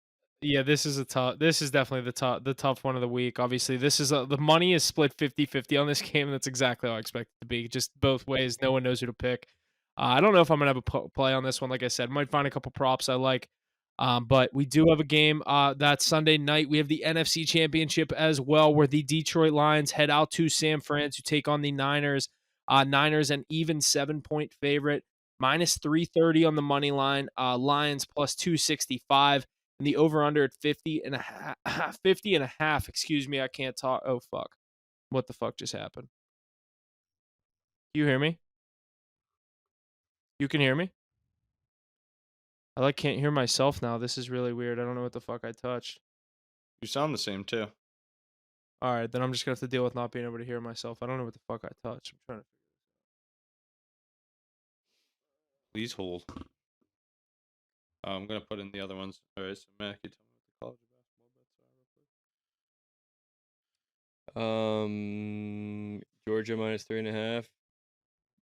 yeah, this is a tough. This is definitely the tough one of the week. Obviously, this is the money is split 50-50 on this game. And that's exactly how I expect it to be. Just both ways. No one knows who to pick. I don't know if I'm gonna have a play on this one. Like I said, might find a couple props I like. But we do have a game that Sunday night. We have the NFC Championship as well, where the Detroit Lions head out to San Fran to take on the Niners. Niners an even 7-point favorite, minus 330 on the money line. Lions plus 265, and the over under at 50 and a half. 50 and a half. Excuse me, I can't talk. Oh fuck, what the fuck just happened? You hear me? You can hear me? I can't hear myself now. This is really weird. I don't know what the fuck I touched. You sound the same too. All right, then I'm just gonna have to deal with not being able to hear myself. I don't know what the fuck I touched. I'm trying to. Please hold. I'm gonna put in the other ones. All right, so Mac, you tell me what the college basketball bets are real quick. Georgia minus 3.5.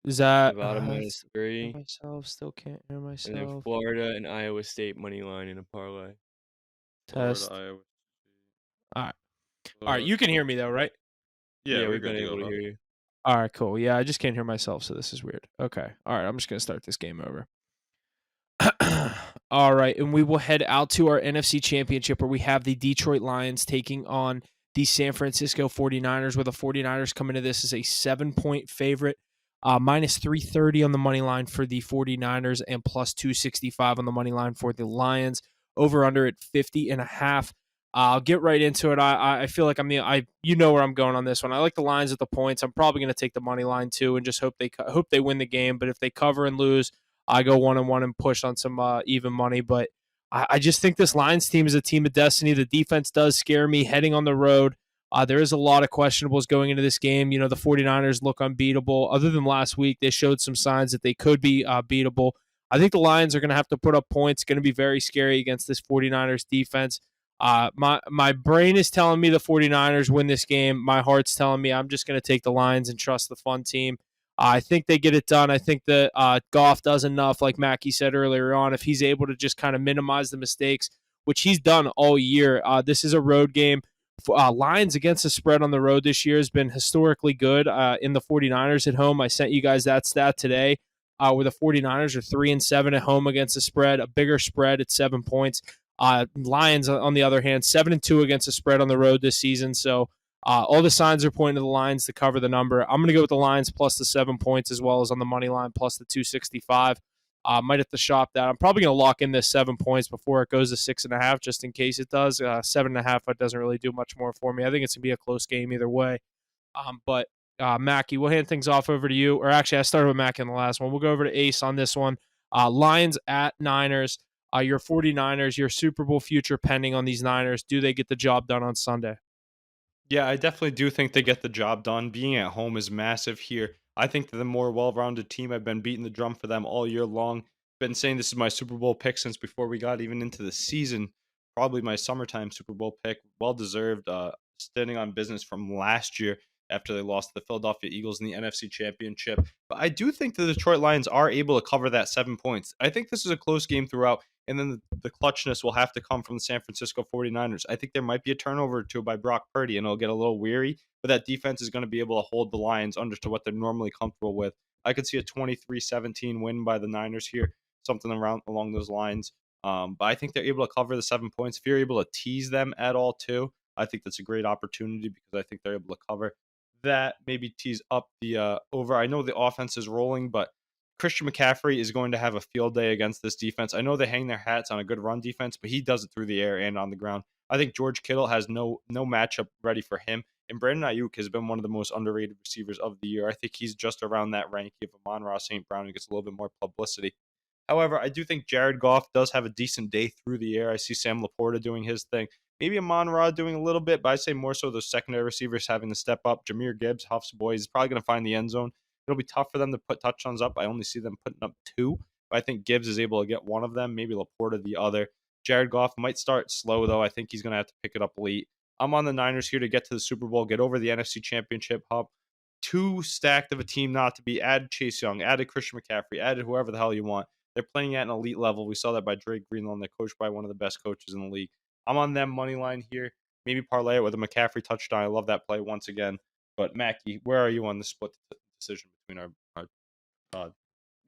Is that Nevada minus 3. myself? Still can't hear And then myself. Florida and Iowa State money line in a parlay. Test. Florida, Iowa. All right. All right. You can hear me though, right? Yeah, we're we've good been to able go. to hear you. All right. Cool. Yeah, I just can't hear myself, so this is weird. Okay. All right. I'm just gonna start this game over. All right, and we will head out to our NFC Championship where we have the Detroit Lions taking on the San Francisco 49ers, where the 49ers come into this as a 7-point favorite, minus 330 on the money line for the 49ers and plus 265 on the money line for the Lions. Over under at 50 and a half. I'll get right into it. I feel like you know where I'm going on this one. I like the Lions at the points. I'm probably going to take the money line too and just hope they win the game. But if they cover and lose, I go 1-1 and push on some even money. But I just think this Lions team is a team of destiny. The defense does scare me heading on the road. There is a lot of questionables going into this game. You know, the 49ers look unbeatable. Other than last week, they showed some signs that they could be beatable. I think the Lions are going to have to put up points. Going to be very scary against this 49ers defense. My brain is telling me the 49ers win this game. My heart's telling me I'm just going to take the Lions and trust the fun team. I think they get it done. I think that Goff does enough, like Mackie said earlier on. If he's able to just kind of minimize the mistakes, which he's done all year, this is a road game. Lions against the spread on the road this year has been historically good in the 49ers at home. I sent you guys that stat today where the 49ers are 3-7 at home against the spread, a bigger spread at 7 points. Lions, on the other hand, 7-2 against the spread on the road this season. So all the signs are pointing to the Lions to cover the number. I'm going to go with the Lions plus the 7 points as well as on the money line plus the 265. Might have to shop that. I'm probably going to lock in this 7 points before it goes to 6.5, just in case it does. 7.5 it doesn't really do much more for me. I think it's going to be a close game either way. But Mackie, we'll hand things off over to you. Or actually, I started with Mackie in the last one. We'll go over to Ace on this one. Lions at Niners. Your 49ers, your Super Bowl future pending on these Niners. Do they get the job done on Sunday? Yeah, I definitely do think they get the job done. Being at home is massive here. I think they're the more well-rounded team. I've been beating the drum for them all year long. Been saying this is my Super Bowl pick since before we got even into the season. Probably my summertime Super Bowl pick. Well deserved. Standing on business from last year after they lost to the Philadelphia Eagles in the NFC Championship. But I do think the Detroit Lions are able to cover that 7 points. I think this is a close game throughout. And then the clutchness will have to come from the San Francisco 49ers. I think there might be a turnover or two by Brock Purdy, and it'll get a little weary. But that defense is going to be able to hold the Lions under to what they're normally comfortable with. I could see a 23-17 win by the Niners here, something along those lines. But I think they're able to cover the 7 points. If you're able to tease them at all, too, I think that's a great opportunity because I think they're able to cover that, maybe tease up the over. I know the offense is rolling, but Christian McCaffrey is going to have a field day against this defense. I know they hang their hats on a good run defense, but he does it through the air and on the ground. I think George Kittle has no matchup ready for him. And Brandon Ayuk has been one of the most underrated receivers of the year. I think he's just around that rank of Amon-Ra St. Brown, who gets a little bit more publicity. However, I do think Jared Goff does have a decent day through the air. I see Sam Laporta doing his thing. Maybe Amon-Ra doing a little bit, but I say more so those secondary receivers having to step up. Jameer Gibbs, Huff's boy, is probably going to find the end zone. It'll be tough for them to put touchdowns up. I only see them putting up 2. But I think Gibbs is able to get one of them, maybe Laporta the other. Jared Goff might start slow, though. I think he's going to have to pick it up late. I'm on the Niners here to get to the Super Bowl, get over the NFC Championship hump. Too stacked of a team not to be. Added Chase Young, added Christian McCaffrey, added whoever the hell you want. They're playing at an elite level. We saw that by Drake Greenlaw, and they're coached by one of the best coaches in the league. I'm on them money line here. Maybe parlay it with a McCaffrey touchdown. I love that play once again. But Mackie, where are you on the split decision between our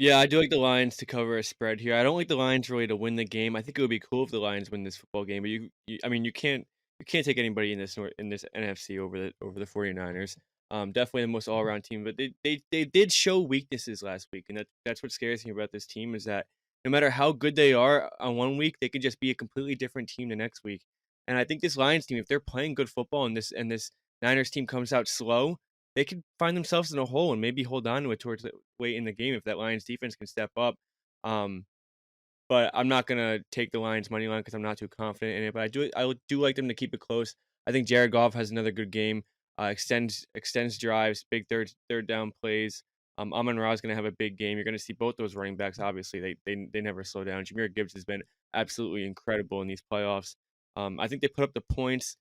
Yeah, I do like the Lions to cover a spread here. I don't like the Lions really to win the game. I think it would be cool if the Lions win this football game, but you can't take anybody in this NFC over the 49ers. Definitely the most all-around team, but they did show weaknesses last week, and that's what scares me about this team is that no matter how good they are on one week, they could just be a completely different team the next week. And I think this Lions team, if they're playing good football and this Niners team comes out slow, they could find themselves in a hole and maybe hold on to it towards late in the game if that Lions defense can step up. But I'm not gonna take the Lions money line because I'm not too confident in it. But I do like them to keep it close. I think Jared Goff has another good game. Extends drives, big third down plays. Amon-Ra is gonna have a big game. You're gonna see both those running backs. Obviously, they never slow down. Jameer Gibbs has been absolutely incredible in these playoffs. I think they put up the points.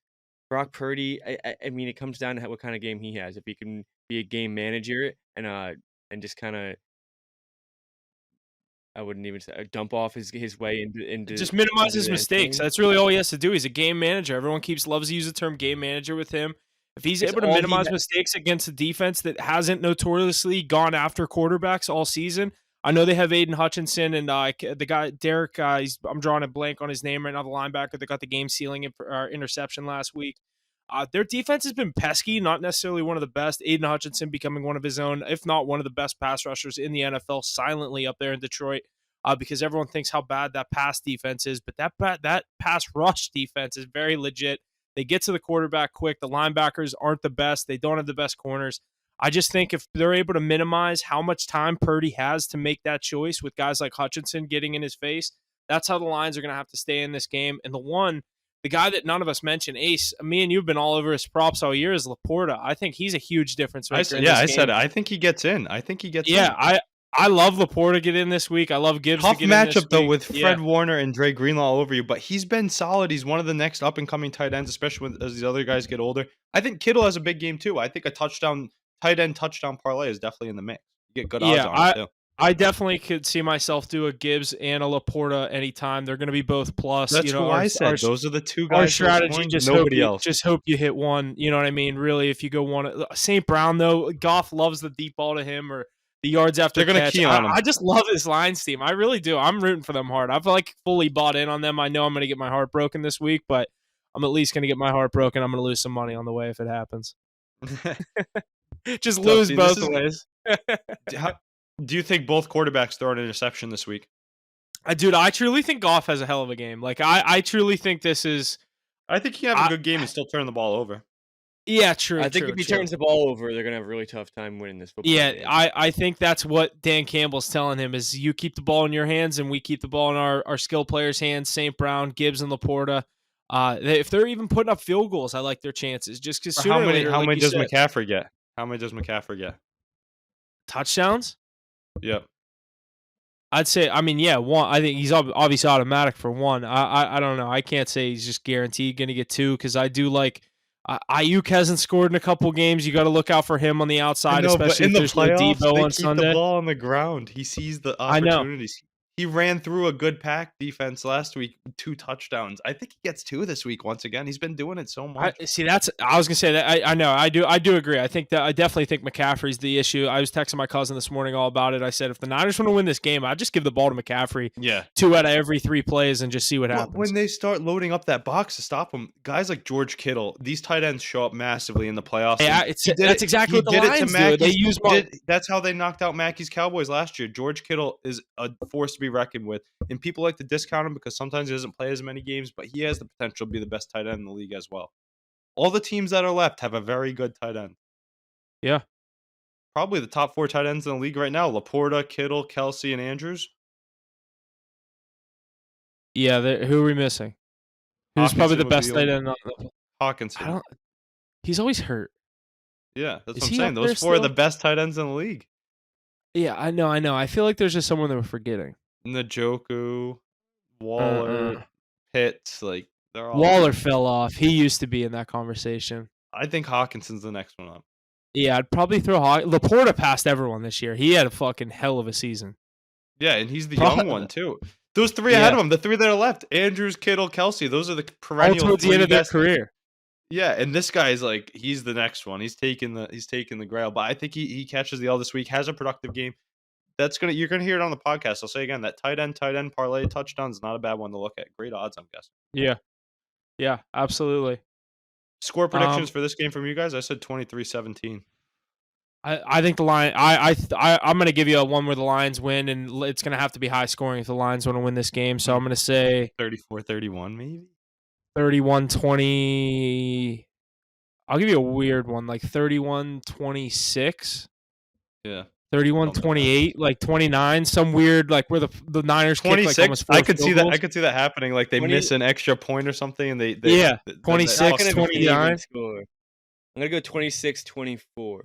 Brock Purdy, I mean, it comes down to what kind of game he has. If he can be a game manager and just kind of, I wouldn't even say dump off his way into Just minimize his the end mistakes. zone. That's really all he has to do. He's a game manager. Everyone loves to use the term game manager with him. If he's It's able to all he minimize mistakes against a defense that hasn't notoriously gone after quarterbacks all season, I know they have Aiden Hutchinson and the guy Derek. I'm drawing a blank on his name right now. The linebacker that got the game-sealing interception last week. Their defense has been pesky, not necessarily one of the best. Aiden Hutchinson becoming one of his own, if not one of the best pass rushers in the NFL, silently up there in Detroit, because everyone thinks how bad that pass defense is. But that pass rush defense is very legit. They get to the quarterback quick. The linebackers aren't the best. They don't have the best corners. I just think if they're able to minimize how much time Purdy has to make that choice with guys like Hutchinson getting in his face, that's how the Lions are going to have to stay in this game. And the guy that none of us mentioned, Ace, me and you've been all over his props all year, is Laporta. I think he's a huge difference maker. I said it. I think he gets in. Yeah, I love Laporta get in this week. I love Gibbs Tough to get in this matchup though week. with Fred Warner and Drake Greenlaw all over you, but he's been solid. He's one of the next up and coming tight ends, especially as these other guys get older. I think Kittle has a big game too. I think a tight end touchdown parlay is definitely in the mix. You get good odds on it too. I definitely could see myself do a Gibbs and a Laporta anytime. They're going to be both plus. That's what I said. Those are the two guys. Our strategy, nobody else. Just hope you hit one. You know what I mean? Really, if you go one. St. Brown, though, Goff loves the deep ball to him or the yards after They're going to key on him. I just love this Lions team. I really do. I'm rooting for them hard. I've fully bought in on them. I know I'm going to get my heart broken this week, but I'm at least going to get my heart broken. I'm going to lose some money on the way if it happens. Just lose both ways. Do you think both quarterbacks throw an interception this week? Dude, I truly think Goff has a hell of a game. I truly think this is. I think he can have a good game and still turn the ball over. Yeah, true. I think if he turns the ball over, they're gonna have a really tough time winning this football game. I think that's what Dan Campbell's telling him is you keep the ball in your hands and we keep the ball in our skill players' hands. St. Brown, Gibbs, and Laporta. If they're even putting up field goals, I like their chances. Just because how many does McCaffrey get? How many does McCaffrey get? Touchdowns? Yep. I'd say, one. I think he's obviously automatic for one. I don't know. I can't say he's just guaranteed going to get two because I do like Ayuk hasn't scored in a couple games. You got to look out for him on the outside, especially if there's no Debo on Sunday. Keep the ball on the ground. He sees the opportunities. He ran through a good pack defense last week, 2 touchdowns. I think he gets 2 this week once again. He's been doing it so I much. see. I was gonna say that. I know. I do agree. I think that I definitely think McCaffrey's the issue. I was texting my cousin this morning all about it. I said if the Niners want to win this game, I'd just give the ball to McCaffrey Yeah. 2 out of every 3 plays and just see what happens. When they start loading up that box to stop him, guys like George Kittle, these tight ends show up massively in the playoffs. Yeah, and it's he did that's it- exactly he what the did it to Lions do. They Mackey's- use That's how they knocked out Mackey's Cowboys last year. George Kittle is a force to be reckoned with, and people like to discount him because sometimes he doesn't play as many games, but he has the potential to be the best tight end in the league as well. All the teams that are left have a very good tight end. Yeah. Probably the top 4 tight ends in the league right now: Laporta, Kittle, Kelsey, and Andrews. Yeah, who are we missing? Who's probably the Hawkinson was best the tight only- end? I Hawkinson. don't. He's always hurt. Yeah, that's Is what I'm he saying. up there Those 4 are the still? best tight ends in the league. Yeah, I know. I feel like there's just someone that we're forgetting. Njoku, Waller, Pitts, like they're all Waller fell off. He used to be in that conversation. I think Hawkinson's the next one up. Yeah, I'd probably throw Laporta past everyone this year. He had a fucking hell of a season. Yeah, and he's the Pro- young one too. Those 3 ahead Yeah. of him, the 3 that are left: Andrews, Kittle, Kelsey. Those are the All perennial towards the 3 end of their best. career. Yeah, and this guy's like he's the next one. He's taking the grail. But I think he catches the L this week, has a productive game. You're gonna hear it on the podcast. I'll say again, that tight end parlay touchdown is not a bad one to look at. Great odds, I'm guessing. Yeah, absolutely. Score predictions for this game from you guys? I said 23-17. I think the line. I'm gonna give you a one where the Lions win, and it's gonna have to be high scoring if the Lions want to win this game. So I'm gonna say 34-31 maybe. 31-20. I'll give you a weird one, like 31-26. Yeah. 31-28, like 29, some weird like where the Niners kick like 26. almost I four could see field that. goals. I could see that happening. Like they 20 miss an extra point or something, and they Yeah, that 26, Not fucks gonna the be an 29. even score. I'm gonna go 26-24. I'll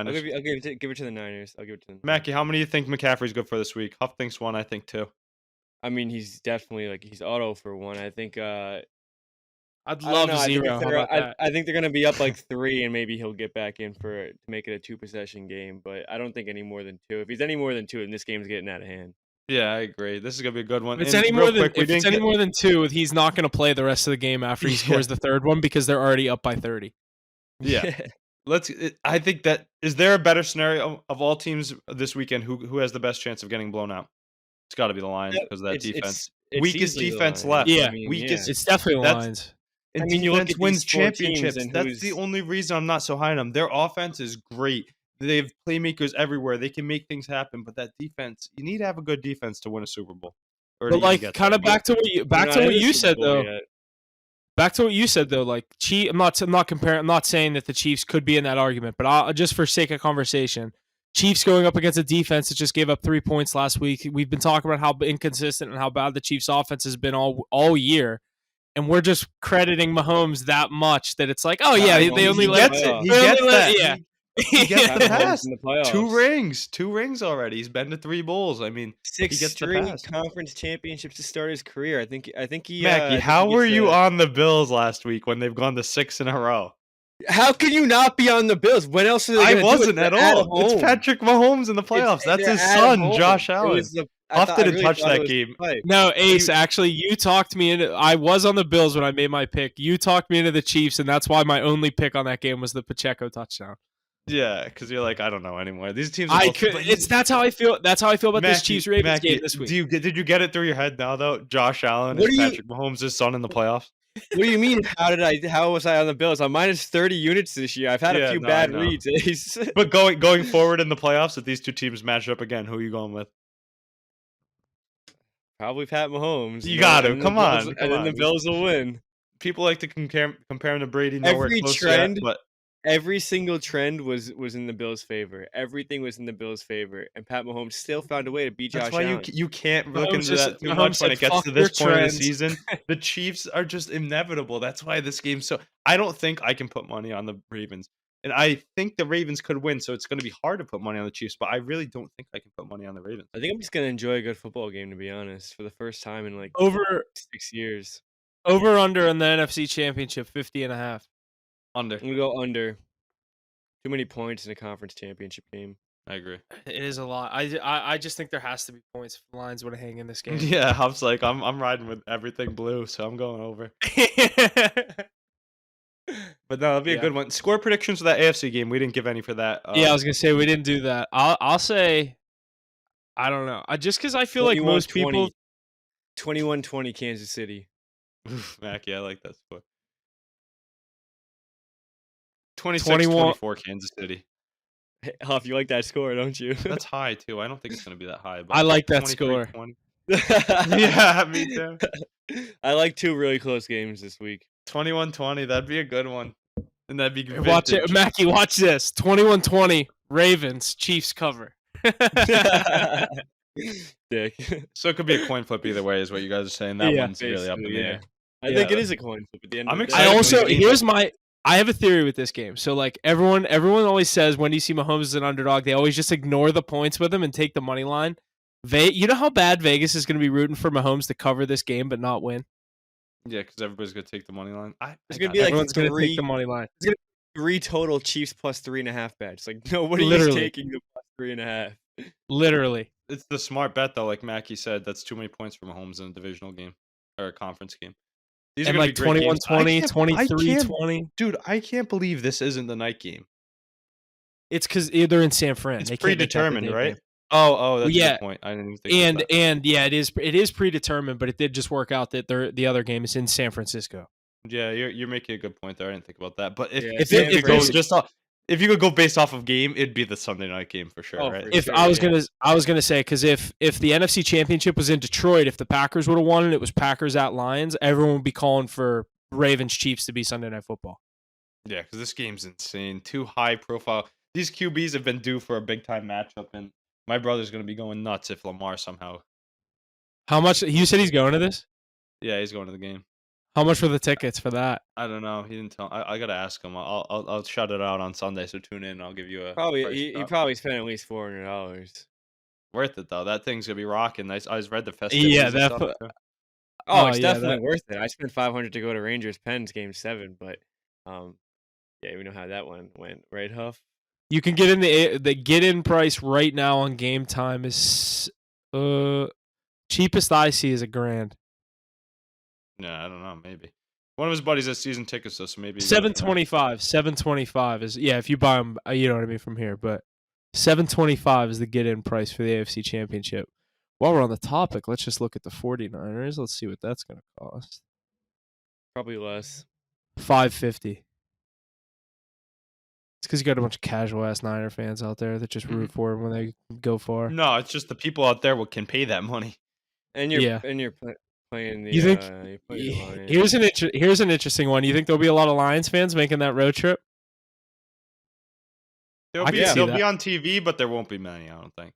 Niners. give it to the Niners. I'll give it to them. Mackie, how many do you think McCaffrey's good for this week? Huff thinks 1. I think 2. I mean, he's definitely he's auto for 1. I think. I'd I don't love know, I think 0. if How they're- about that? I think they're gonna be up like 3, and maybe he'll get back in to make it a 2-possession game. But I don't think any more than 2. If he's any more than 2, then this game's getting out of hand. Yeah, I agree. This is gonna be a good one. If it's And any real more than quick, we if it's didn't any get- more than 2, he's not going to play the rest of the game after he Yeah. scores the third one because they're already up by 30. Yeah. I think that is there a better scenario of all teams this weekend who has the best chance of getting blown out? It's got to be the Lions because of that defense. Weakest easily the defense Lions. left. Yeah, I mean, weakest- It's definitely the That's- Lions. And I mean, you look defense at wins these 4 teams championships. and That's the who's- only reason I'm not so high on them. Their offense is great. They have playmakers everywhere. They can make things happen. But that defense, you need to have a good defense to win a Super Bowl. Or to But even like get kind there. of back to what you They're not in the Super said Bowl though. yet. Back to what you said though, like I'm not comparing. I'm not saying that the Chiefs could be in that argument, but just for sake of conversation, Chiefs going up against a defense that just gave up 3 points last week. We've been talking about how inconsistent and how bad the Chiefs' offense has been all year, and we're just crediting Mahomes that much that it's like, oh yeah, they only he let gets it. He they only gets let- that. yeah. He gets Pat the Mahomes pass. in the playoffs. 2 rings already. He's been to 3 bowls. I mean, 6 gets the straight pass. conference championships to start his career. I think he. Mackie, how were you on the Bills last week when they've gone to 6 in a row? How can you not be on the Bills? When else are they I gonna do it? wasn't They're at at all. It's home. Patrick Mahomes in the playoffs. That's They're his at son, home. Josh It Allen. was Huff didn't touch thought it that was game. tight. No, Ace, actually, you talked me into. I was on the Bills when I made my pick. You talked me into the Chiefs, and that's why my only pick on that game was the Pacheco touchdown. Yeah, because you're like, I don't know anymore. These teams. Are That's how I feel. That's how I feel about this Mackie, Chiefs Ravens Mackie, game this week. Did you get it through your head now though? Josh Allen What is do you- Patrick Mahomes' son in the playoffs. What do you mean? How was I on the Bills? I'm minus 30 units this year. I've had Yeah, a few no, I bad know. reads. Ace. But going forward in the playoffs, if these two teams match up again, who are you going with? Probably Pat Mahomes. You got to. and Come the on, Bills- come and then on. the Bills will win. People like to compare him to Brady. Nowhere Every close trend- yet, but Every single trend was in the Bills' favor. Everything was in the Bills' favor, and Pat Mahomes still found a way to beat that's Josh why Allen. you can't look Mahomes into just- that too Mahomes much when said, it gets "Fuck to this your point of the trends." season. The Chiefs are just inevitable. That's why this game's so. I don't think I can put money on the Ravens, and I think the Ravens could win. So it's going to be hard to put money on the Chiefs. But I really don't think I can put money on the Ravens. I think I'm just gonna enjoy a good football game, to be honest, for the first time in like over 6 years. under in the NFC Championship 50.5. Under. I'm gonna go under. Too many points in a conference championship game. I agree. It is a lot. I just think there has to be points if the Lions want to hang in this game. Yeah, I was like, I'm riding with everything blue, so I'm going over. But no, that'll be a Yeah. good one. Score predictions for that AFC game. We didn't give any for that. Yeah, I was gonna say we didn't do that. I'll say I don't know. Just because I feel like most people 21-20 Kansas City. Mackie, I like that score. 21 26-24 Kansas City. Hey, Huff, you like that score, don't you? That's high too. I don't think it's gonna be that high. But I like that 23, score. 20. Yeah, me too. I like 2 really close games this week. 21-20. That'd be a good one, and that'd be Watch it, vintage. Mackie. Watch this. 21-20 Ravens Chiefs cover. Dick. So it could be a coin flip either way, is what you guys are saying. That Yeah, one's really up in the basically, air. I think Yeah. it is a coin flip at the end I'm of the excited day. I for this also game. I have a theory with this game. So like everyone always says when you see Mahomes as an underdog, they always just ignore the points with him and take the money line. You know how bad Vegas is going to be rooting for Mahomes to cover this game but not win. Yeah, because everybody's gonna take the money line. It's gonna be like Everyone's going to take 3 the money line. 3 total Chiefs plus 3.5 bets. Like nobody is Literally. taking the plus 3.5. Literally. It's the smart bet though, like Mackie said. That's too many points for Mahomes in a divisional game or a conference game. These And gonna like be great games. 21-20, I can't- 23-20. Dude, I can't believe this isn't the night game. It's because they're in San Fran. It's They can't make that the predetermined, day right? game. Oh, that's a Yeah. good point. I didn't even think about that. And yeah, it is predetermined, but it did just work out that the other game is in San Francisco. Yeah, you're making a good point there. I didn't think about that. But if Yeah, if, San you could go Francisco- just off, if you could go based off of game, it'd be the Sunday night game for sure, Oh, right? for If sure, I was yeah. gonna say because if the NFC Championship was in Detroit, if the Packers would have won and it was Packers at Lions, everyone would be calling for Ravens Chiefs to be Sunday Night Football. Yeah, because this game's insane. Too high profile. These QBs have been due for a big time matchup, and my brother's gonna be going nuts if Lamar somehow. How much? You said he's going to this? Yeah, he's going to the game. How much for the tickets for that? I don't know. He didn't tell. I gotta ask him. I'll shout it out on Sunday. So tune in. I'll give you a Probably price he drop. probably spent at least $400. Worth it though. That thing's gonna be rocking. I just read the festivities. Yeah, and that. stuff, too. Oh, Oh, it's yeah, definitely worth it. I spent $500 to go to Rangers Pens game 7, but yeah, we know how that one went, right, Huff? You can get in the get in price right now on Game Time is cheapest I see is $1,000. Yeah, I don't know. Maybe one of his buddies has season tickets though, so maybe he got it for that. $725 is if you buy them, you know what I mean from here. But $725 is the get in price for the AFC Championship. While we're on the topic, let's just look at the 49ers. Let's see what that's going to cost. Probably less. $550. It's because you got a bunch of casual ass Niner fans out there that just root for them when they go far. No, it's just the people out there can pay that money. And you're Yeah. playing the You think- you're playing the Lions. Here's an interesting one. You think there'll be a lot of Lions fans making that road trip? They'll I be can see they'll that. be on TV, but there won't be many. I don't think.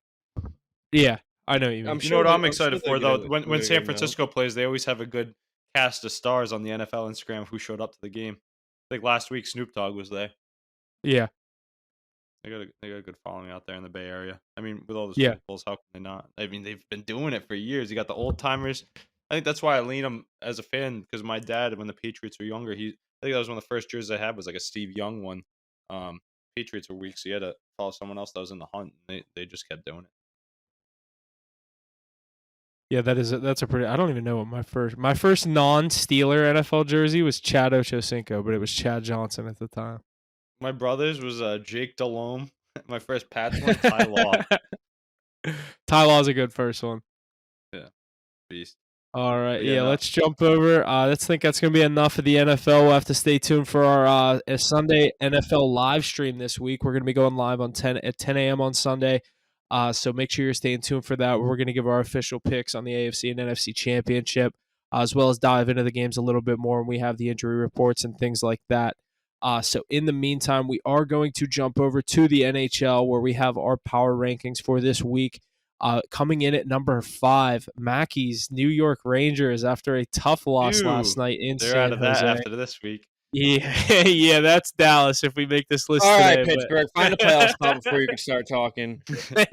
Yeah, I know what you mean. I'm You sure know what they- I'm I'm excited sure for they're though? gonna- When they're San gonna know. Francisco plays, they always have a good cast of stars on the NFL Instagram who showed up to the game. Like last week, Snoop Dogg was there. Yeah. They got a good following out there in the Bay Area. I mean, with all the Yeah. Super Bowls, how can they not? I mean, they've been doing it for years. You got the old timers. I think that's why I lean them as a fan because my dad, when the Patriots were younger, I think that was one of the first jerseys I had was like a Steve Young one. Patriots were weak, so you had to follow someone else that was in the hunt. And they just kept doing it. Yeah, that's a pretty. I don't even know what my first non-Steeler NFL jersey was Chad Ochocinco, but it was Chad Johnson at the time. My brother's was Jake Delhomme. My first Pats one, Ty Law. Ty Law's a good first one. Beast. All right, Yeah, yeah, no. let's jump over. Let's think that's going to be enough of the NFL. We'll have to stay tuned for our Sunday NFL live stream this week. We're going to be going live at 10 a.m. on Sunday. So make sure you're staying tuned for that. We're going to give our official picks on the AFC and NFC Championship, as well as dive into the games a little bit more. And we have the injury reports and things like that. So in the meantime, we are going to jump over to the NHL where we have our power rankings for this week. Coming in at number 5, Mackey's New York Rangers after a tough loss Ew, last night in They're San out of that Jose. after this week. Yeah, yeah, that's Dallas if we make this list All right, today. Pittsburgh, find a playoff spot before you can start talking. But,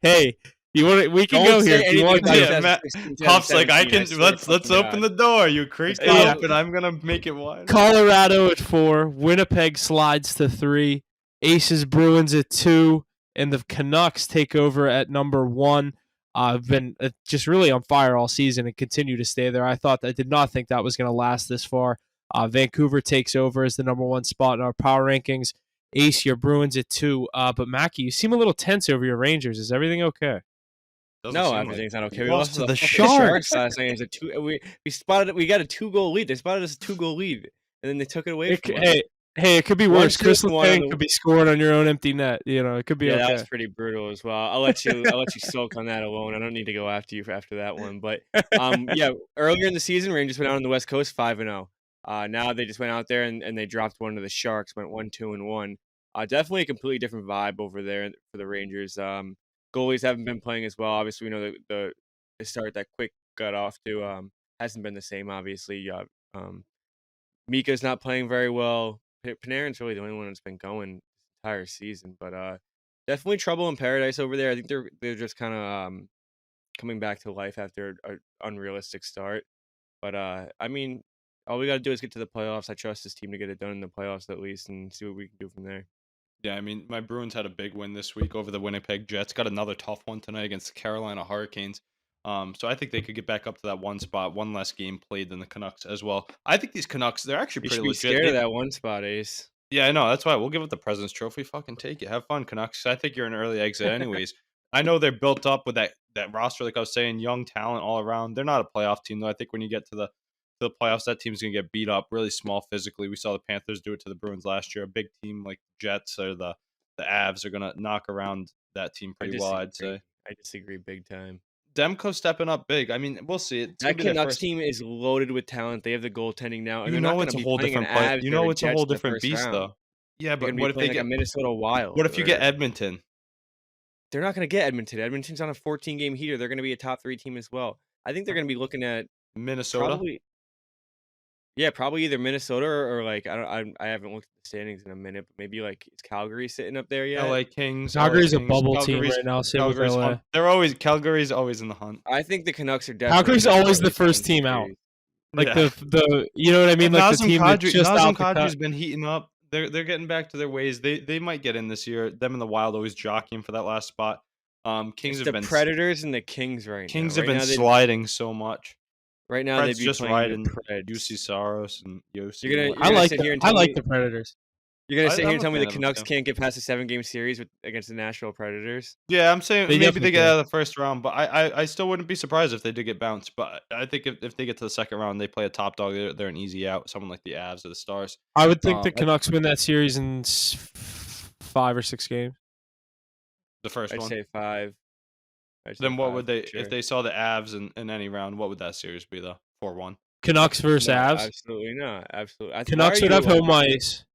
hey, you want to, we can Don't go say here if you anything want about to. Yeah, Matt, 2016, Huff's like, I 2017, can swear to let's fucking open God. the door. You creaked it Yeah. open. I'm gonna make it wide. Colorado at 4, Winnipeg slides to 3, Aces Bruins at 2, and the Canucks take over at number 1. I've been just really on fire all season and continue to stay there. I did not think that was going to last this far. Vancouver takes over as the number 1 spot in our power rankings. Ace, your Bruins at 2. But Mackie, you seem a little tense over your Rangers. Is everything okay? Doesn't No, seem everything's not okay. We We lost lost to the fucking Sharks. last night. We got a 2-goal lead. They spotted us a 2-goal lead, and then they took it away from us. Hey, it could be One worse. two Chris and one Letang on the- could be scoring on your own empty net. It could be Yeah, okay. that was pretty brutal as well. I'll let you soak on that alone. I don't need to go after you after that one. But yeah, earlier in the season, Rangers went out on the West Coast 5-0. Now they just went out there and they dropped one to the Sharks, went 1-2-1. Definitely a completely different vibe over there for the Rangers. Goalies haven't been playing as well. Obviously, we know the start that Quick got off to hasn't been the same. Obviously, Mika's not playing very well. Panarin's really the only one that's been going this entire season, but definitely trouble in paradise over there. I think they're just kind of coming back to life after an unrealistic start. But I mean, all we got to do is get to the playoffs. I trust this team to get it done in the playoffs at least, and see what we can do from there. Yeah, I mean, my Bruins had a big win this week over the Winnipeg Jets. Got another tough one tonight against the Carolina Hurricanes. So I think they could get back up to that 1 spot, one less game played than the Canucks as well. I think these Canucks, they're actually You pretty should be legit. scared of that 1 spot, Ace. Yeah, I know. That's why we'll give it the President's Trophy. Fucking take it. Have fun, Canucks. I think you're an early exit anyways. I know they're built up with that roster, like I was saying, young talent all around. They're not a playoff team, though. I think when you get to the playoffs, that team's going to get beat up really small physically. We saw the Panthers do it to the Bruins last year. A big team like Jets or the Avs are going to knock around that team pretty well, I'd say. I disagree big time. Demko stepping up big. I mean, we'll see. That Canucks team is loaded with talent. They have the goaltending now. And You know it's a whole different play. You know it's a whole different beast, though. Yeah, but what if they get a Minnesota Wild? What if you get Edmonton? They're not going to get Edmonton. Edmonton's on a 14-game heater. They're going to be a top 3 team as well. I think they're going to be looking at Minnesota. Probably either Minnesota or like I haven't looked at the standings in a minute, but maybe like is Calgary sitting up there yet? LA Kings. Calgary's a bubble team right now. Same with LA. Calgary's always in the hunt. I think the Canucks are definitely. Calgary's always the first team out. Like the you know what I mean? Like the team that's just out the cut. Kadri's been heating up. They're getting back to their ways. They might get in this year. Them and the Wild always jockeying for that last spot. Kings it's have the been Predators and the Kings right now. Kings have been sliding so much. Right now, they'd be just playing riding UC Saros and Yossi. I like the Predators. You're gonna sit here and tell me the fan of them, Canucks too. can't get past a 7-game series against the Nashville Predators? Yeah, I'm saying They maybe definitely they get can. out of the first round, but I still wouldn't be surprised if they did get bounced. But I think if they get to the second round, they play a top dog. They're an easy out. Someone like the Avs or the Stars. I would think the Canucks win that series in 5 or 6 games. The first I'd one. say 5. Then what would they sure. if they saw the Avs in any round? What would that series be though? 4-1. Canucks versus No, Avs. absolutely not. Absolutely. Canucks would have home ice.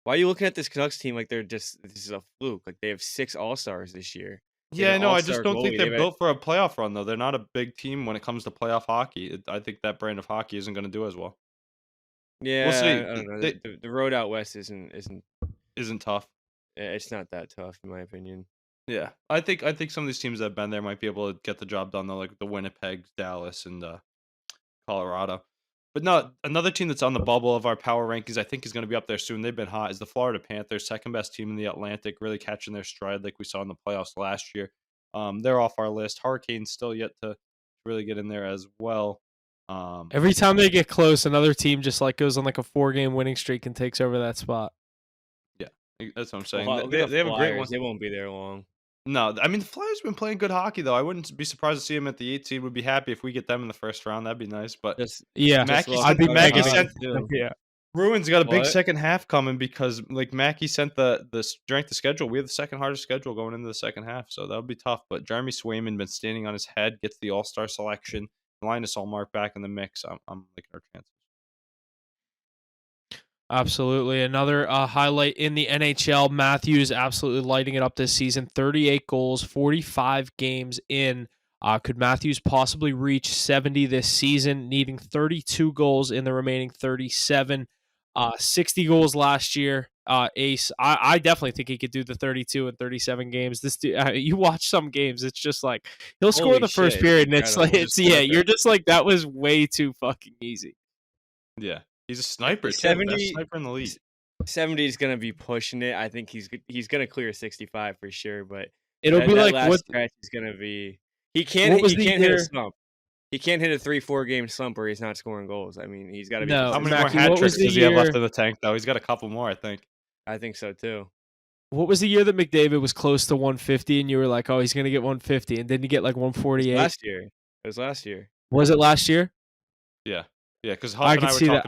Why are you looking at this Canucks team like this is a fluke? Like they have 6 All-Stars this year. They have Yeah, an no, I just all-star don't think goalie. they're They've built for a playoff run though. They're not a big team when it comes to playoff hockey. I think that brand of hockey isn't going to do as well. Yeah, see. I don't know. The road out west isn't. Isn't tough. It's not that tough in my opinion. Yeah, I think some of these teams that have been there might be able to get the job done though, like the Winnipeg, Dallas, and Colorado. But no, another team that's on the bubble of our power rankings, I think is going to be up there soon. They've been hot. Is the Florida Panthers, second best team in the Atlantic, really catching their stride like we saw in the playoffs last year. They're off our list. Hurricanes still yet to really get in there as well. Every time they get close, another team just like goes on like a 4-game winning streak and takes over that spot. Yeah, that's what I'm saying. Well, They have a great one. They won't be there long. No, I mean the Flyers have been playing good hockey though. I wouldn't be surprised to see them at the 8th seed. Would be happy if we get them in the first round. That'd be nice. But Yeah, Mackey I'd be Mackey mad. sent Yeah, Bruins got a big What? second half coming because like Mackey sent the strength of schedule. We have the second hardest schedule going into the second half, so that would be tough. But Jeremy Swayman been standing on his head, gets the All-Star selection. Linus Ullmark back in the mix. I'm liking our chances. absolutely. Another highlight in the NHL. Matthews absolutely lighting it up this season. 38 goals, 45 games in. Could Matthews possibly reach 70 this season, needing 32 goals in the remaining 37? 60 goals last year. Ace, I definitely think he could do the 32 and 37 games. This you watch some games, it's just like he'll score Holy Oh, the first shit, period, and it's incredible. like you're just like that was way too fucking easy. Yeah, he's a sniper. too. 70 Best sniper in the league. 70 is gonna be pushing it. I think he's gonna clear 65 for sure, but It'll be that like last stretch is gonna be he what can't was he the can't hit a year? slump. He can't hit a 3-4 game slump where he's not scoring goals. I mean, he's gotta be No, How many consistent. more Mackie, hat what was tricks the does he have left year? in the tank, though? He's got a couple more, I think. I think so too. What was the year that McDavid was close to 150 and you were like, "Oh, he's gonna get 150," and then you get like It was 148? last year. It was last year. Was it last year? Yeah. Yeah, because I could see that.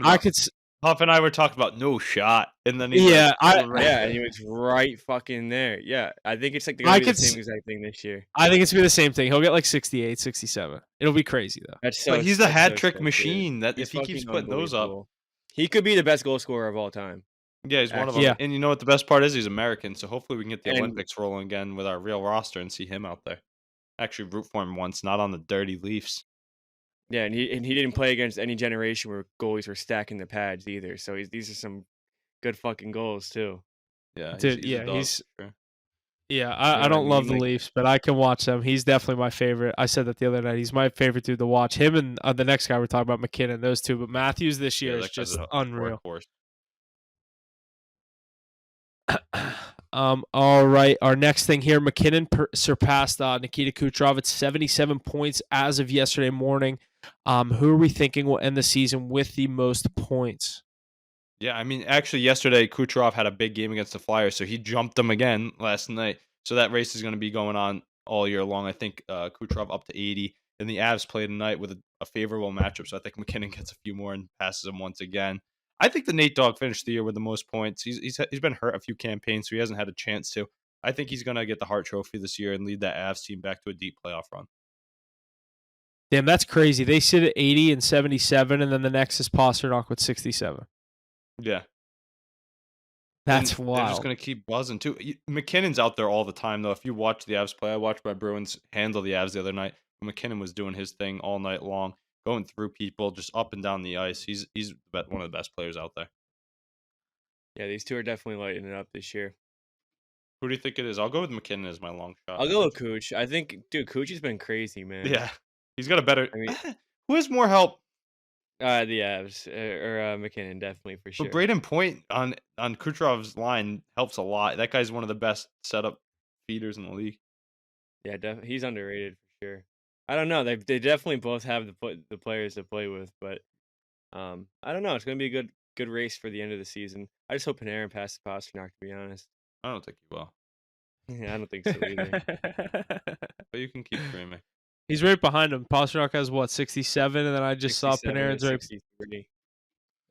Huff and I were talking about no shot, and then he's Yeah, like, "Oh, right Yeah, and there." he was right fucking there. Yeah, I think it's gonna I be the could same exact thing this year. I think it's gonna be the same thing. He'll get like 68, 67. It'll be crazy though. But he's a that's hat so trick sick, dude. machine. That He's if he keeps fucking putting those up, unbelievable. He could be the best goal scorer of all time. yeah, he's one of them. Yeah. And you know what the best part is? He's American, so hopefully we can get the And Olympics rolling again with our real roster and see him out there. Actually, root for him once, not on the dirty Leafs. yeah, and he didn't play against any generation where goalies were stacking the pads either. So these are some good fucking goals too. Yeah, Dude, he's a yeah, dog he's for sure. yeah, You I know what I don't love mean? the Like, Leafs, but I can watch them. He's definitely my favorite. I said that the other night. He's my favorite dude to watch. Him and the next guy we're talking about, McKinnon, those two. But Matthews this Yeah, year is that guy's just a unreal. workhorse. All right. Our next thing here, McKinnon surpassed Nikita Kucherov at 77 points as of yesterday morning. Who are we thinking will end the season with the most points? Yeah, I mean, actually, yesterday Kucherov had a big game against the Flyers, so he jumped them again last night. So that race is going to be going on all year long. I think Kucherov up to 80, and the Avs play tonight with a favorable matchup. So I think McKinnon gets a few more and passes him once again. I think the Nate Dogg finished the year with the most points. He's been hurt a few campaigns, so he hasn't had a chance to. I think he's going to get the Hart Trophy this year and lead that Avs team back to a deep playoff run. Damn, that's crazy. They sit at 80 and 77, and then the next is Pasternak with 67. Yeah. That's And wild. they're just going to keep buzzing too. McKinnon's out there all the time, though. If you watch the Avs play, I watched my Bruins handle the Avs the other night. McKinnon was doing his thing all night long, going through people, just up and down the ice. He's one of the best players out there. yeah, these two are definitely lighting it up this year. Who do you think it is? I'll go with McKinnon as my long shot. I'll go with Cooch. I think, dude, Cooch has been crazy, man. Yeah, he's got a better. I mean, Who has more help? the Avs or McKinnon definitely for sure. But Braden Point on Kucherov's line helps a lot. That guy's one of the best setup feeders in the league. Yeah, he's underrated for sure. I don't know. They definitely both have the players to play with, but I don't know. It's gonna be a good race for the end of the season. I just hope Panarin passes Pasternak. To be honest, I don't think he will, yeah, I don't think so either. but you can keep dreaming. He's right behind him. Pasternak has what, 67, and then I just saw 67 or Panarin's right. 63.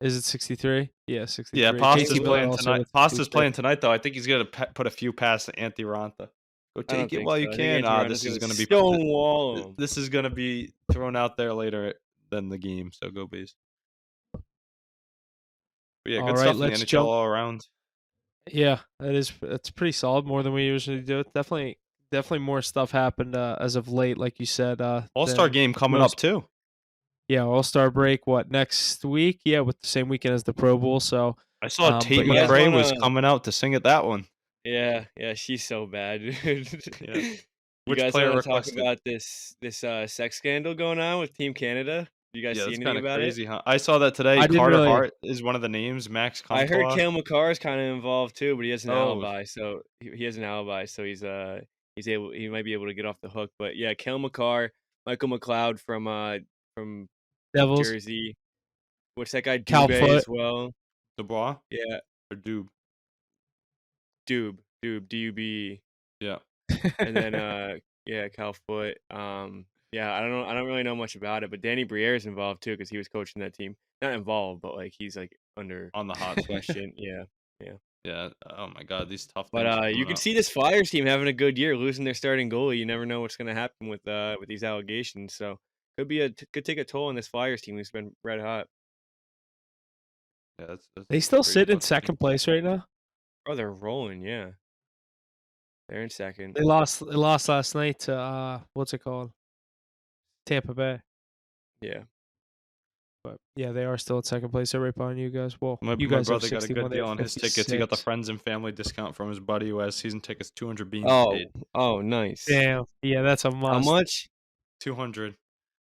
Is it 63? Yeah, 63. Yeah, Casey Pasta's Miller playing also tonight. with Pasta's 63. playing tonight, though. I think he's gonna put a few past Antti Ranta. Go I don't take it think while so. you I think can. Antti This Ranta's is gonna be stonewall him. this is gonna be thrown out there later than the game. So go Bees. But yeah, All good right, stuff in the let's NHL jump. all around. Yeah, that's pretty solid. More than we usually do. Definitely more stuff happened as of late, like you said. All-Star than game coming most. up too. Yeah, All-Star break. What, next week? Yeah, with the same weekend as the Pro Bowl. So I saw Tate but yeah. McRae was wanna- coming out to sing at that one. Yeah, she's so bad, dude. Yeah. You Which guys player want to talk requested? about this sex scandal going on with Team Canada? You guys Yeah, see that's anything kind of about crazy, huh? I saw that today. I didn't Carter really- Hart is one of the names. Max it? I heard Comtois. Cale Makar is kind of involved too, but he has an Oh. alibi. So he has an alibi, so he might be able to get off the hook. But yeah, Cale Makar, Michael McLeod from Devils. Jersey. What's that guy? Cal Dubé Foot. as well. Dubois Yeah, or Dube, DUB. Yeah. And then yeah, Cal Foot. Yeah, I don't really know much about it, but Danny Briere is involved too because he was coaching that team. Not involved, but like he's like under On the hot seat. question. Yeah. Yeah. Oh my God, these tough. But things you coming can up. see this Flyers team having a good year, losing their starting goalie. You never know what's going to happen with these allegations. So could take a toll on this Flyers team who's been red hot. Yeah, that's They still crazy sit in about the second team. place right now. Oh, they're rolling. Yeah, they're in second. They lost last night to what's it called? Tampa Bay. Yeah. But yeah, they are still in second place. They're right behind you guys. Well, My you guys have brother got a 61, good they deal have on his tickets. He got the 56. friends and family discount from his buddy who has season tickets. 200 beans paid. Oh, nice. Damn. Yeah, that's a How must. much? 200.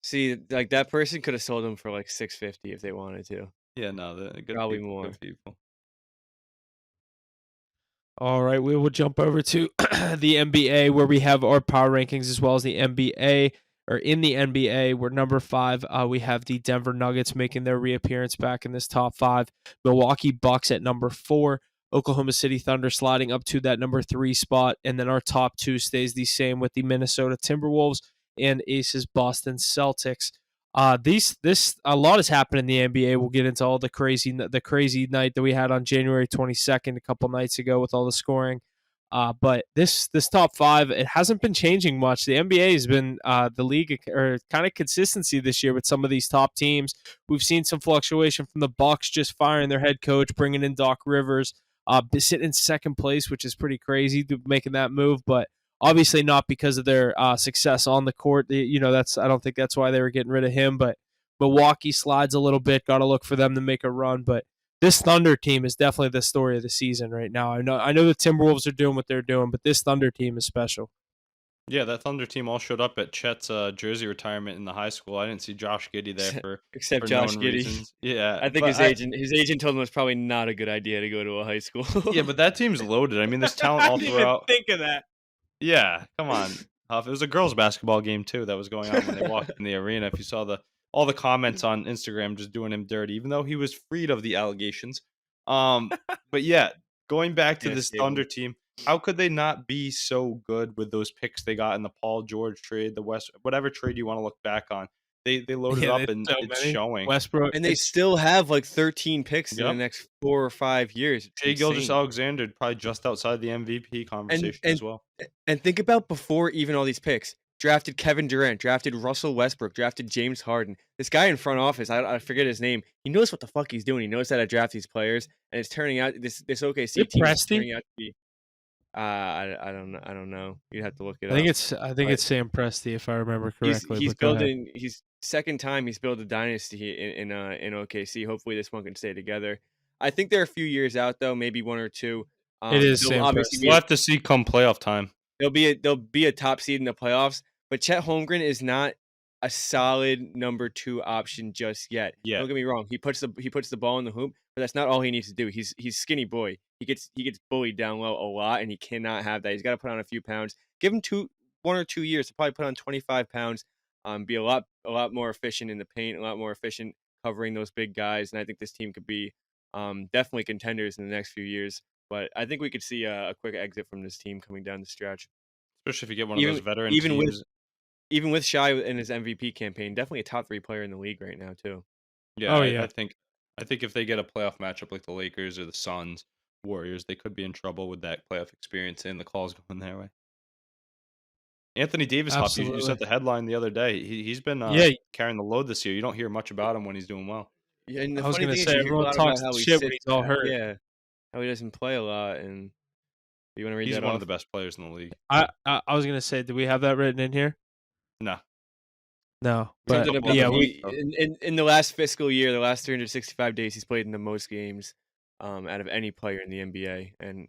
See, like that person could have sold them for like $650 if they wanted to. Yeah, no, the good Probably people, more. Good people. All right, we will jump over to the NBA where we have our power rankings as well as the NBA. Or in the NBA, we're number 5. We have the Denver Nuggets making their reappearance back in this top 5. Milwaukee Bucks at number 4. Oklahoma City Thunder sliding up to that number 3 spot, and then our top 2 stays the same with the Minnesota Timberwolves and Aces Boston Celtics. These this a lot has happened in the NBA. We'll get into all the crazy night that we had on January 22nd a couple nights ago with all the scoring. But this top 5, it hasn't been changing much. The NBA has been the league or kind of consistency this year with some of these top teams. We've seen some fluctuation from the Bucks just firing their head coach, bringing in Doc Rivers, sitting in second place, which is pretty crazy to making that move, but obviously not because of their success on the court. That's I don't think that's why they were getting rid of him. But Milwaukee slides a little bit. Got to look for them to make a run. But this Thunder team is definitely the story of the season right now. I know the Timberwolves are doing what they're doing, but this Thunder team is special. Yeah, that Thunder team all showed up at Chet's jersey retirement in the high school. I didn't see Josh Giddey there Except for Josh known Giddey. reasons. Yeah, I think but his agent told him it was probably not a good idea to go to a high school. yeah, but that team's loaded. I mean, there's talent all throughout. think of that. Yeah, come on, Huff. It was a girls' basketball game too that was going on when they walked in the arena. If you saw all the comments on Instagram just doing him dirty, even though he was freed of the allegations. But yeah, going back to Yeah, this stable. Thunder team, how could they not be so good with those picks they got in the Paul George trade, the West, whatever trade you want to look back on? They loaded Yeah, up they and so it's many. showing. Westbrook. And they still have like 13 picks in the Yep. next 4 or 5 years. It's Jay Gilgeous insane. Alexander probably just outside the MVP conversation and as well. and think about before even all these picks. Drafted Kevin Durant, drafted Russell Westbrook, drafted James Harden. This guy in front office, I forget his name. He knows what the fuck he's doing. He knows how to draft these players, and it's turning out this OKC team is Presti? turning out to be. I don't know. You'd have to look it I think up. it's Sam Presti if I remember correctly. He's but go ahead. building. He's second time he's built a dynasty in OKC. Hopefully this one can stay together. I think they're a few years out though, maybe 1 or 2. It is they'll Sam obviously Presti. be We'll have to see come playoff time. they'll be a top seed in the playoffs, but Chet Holmgren is not a solid number 2 option just yet. Yeah. Don't get me wrong. He puts the ball in the hoop, but that's not all he needs to do. He's skinny boy. He gets bullied down low a lot, and he cannot have that. He's got to put on a few pounds. Give him 1 or 2 years to probably put on 25 pounds. Be a lot more efficient in the paint, a lot more efficient covering those big guys, and I think this team could be definitely contenders in the next few years. But I think we could see a quick exit from this team coming down the stretch. Especially if you get one of those veteran even with teams. Even with Shai in his MVP campaign, definitely a top 3 player in the league right now too. Yeah, Oh, I yeah. I think if they get a playoff matchup like the Lakers or the Suns, Warriors, they could be in trouble with that playoff experience and the calls going their way. Anthony Davis, Huff, you Absolutely. sent the headline the other day. He's been Yeah, carrying the load this year. You don't hear much about him when he's doing well. Yeah, and the I was funny gonna thing is say you hear a everyone lot talks about how he shit when sits he's all back. hurt. Yeah, how he doesn't play a lot, and you want to read He's that one off? of the best players in the league. I was gonna say, do we have that written in here? No. No, Something but about yeah, in the last fiscal year, the last 365 days, he's played in the most games out of any player in the NBA, and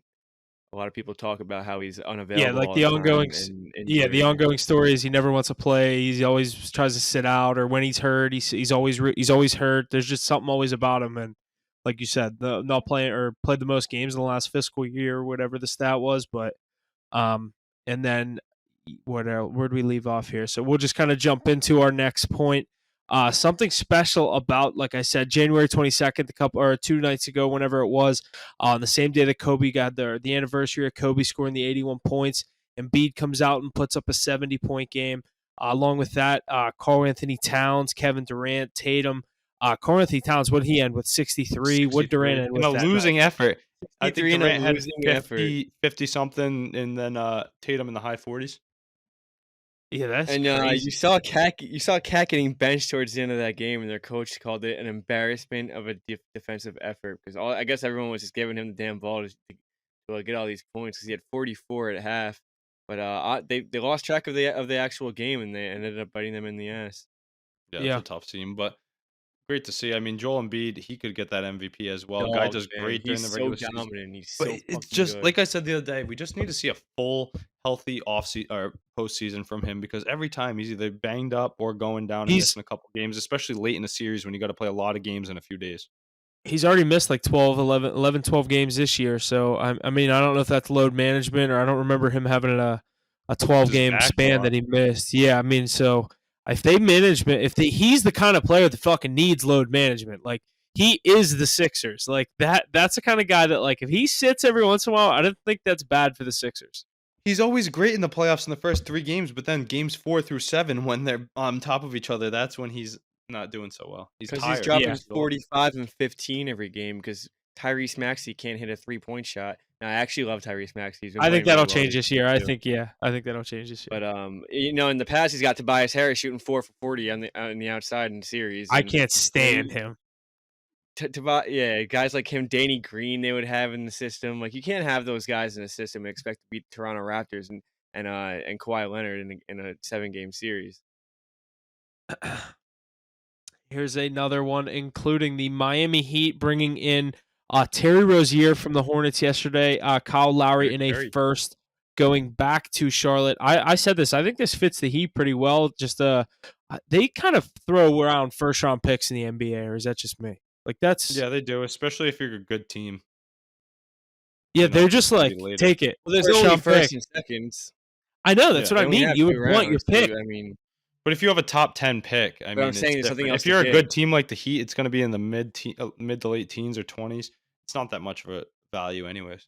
a lot of people talk about how he's unavailable. like all the the time ongoing and the injury. ongoing story is he never wants to play. He always tries to sit out, or when he's hurt, he's always hurt. There's just something always about him, and like you said, not playing or played the most games in the last fiscal year, or whatever the stat was. But and then where do we leave off here? So we'll just kind of jump into our next point. Something special about, like I said, January 22nd, a couple or 2 nights ago, whenever it was, on the same day that Kobe got the anniversary of Kobe scoring the 81 points. Embiid comes out and puts up a 70-point game. Along with that, Karl Anthony Towns, Kevin Durant, Tatum. Karl Anthony Towns, what did he end with? 63. What Durant end with? In a that losing effort. I think 63 in a Durant had losing effort. 50 something, and then Tatum in the high 40s. Yeah, that's And crazy. you saw Cat getting benched towards the end of that game, and their coach called it an embarrassment of a defensive effort because I guess everyone was just giving him the damn ball to get all these points because he had 44 at half. But they lost track of the actual game, and they ended up biting them in the ass. Yeah, Yeah. it's a tough team, but great to see. I mean, Joel Embiid, he could get that MVP as well. Guy Dog, does man, great during the he's regular so season. dominant. He's But so it's fucking just good. like I said the other day, we just need to see a full, healthy or postseason from him because every time he's either banged up or going down and He's- missing a couple games, especially late in the series when you got to play a lot of games in a few days. He's already missed like 12 games this year. So I mean, I don't know if that's load management or I don't remember him having a 12 Just game back a span lot. that he missed. Yeah, I mean, so if they management, he's the kind of player that fucking needs load management. Like he is the Sixers. Like that's the kind of guy that like if he sits every once in a while, I don't think that's bad for the Sixers. He's always great in the playoffs in the first 3 games, but then games 4 through 7 when they're on top of each other, that's when he's not doing so well. He's Because he's tired. dropping Yeah. 45 and 15 every game because Tyrese Maxey can't hit a 3-point shot. Now, I actually love Tyrese Maxey. He's been I think playing that'll really well change this year. I too. think that'll change this year. But in the past, he's got Tobias Harris shooting 4 for 40 on the outside in the series. I and can't stand him. Guys like him, Danny Green, they would have in the system. Like you can't have those guys in the system and expect to beat Toronto Raptors and Kawhi Leonard in a 7-game series. Here's another one, including the Miami Heat bringing in Terry Rozier from the Hornets yesterday, Kyle Lowry in a first, going back to Charlotte. I said this. I think this fits the Heat pretty well. Just they kind of throw around first-round picks in the NBA, or is that just me? Like that's Yeah, they do, especially if you're a good team. yeah. know, They're it's just gonna like be later. take it. Well, there's only First-round first pick. and seconds. I know that's Yeah, what They I only mean. have You 2 would want your rounds, pick. too. I mean, But if you have a top 10 pick, I mean, I'm it's saying there's something different. else If to you're a pick. good team like the Heat, it's going to be in the mid to late teens or 20s. It's not that much of a value, anyways.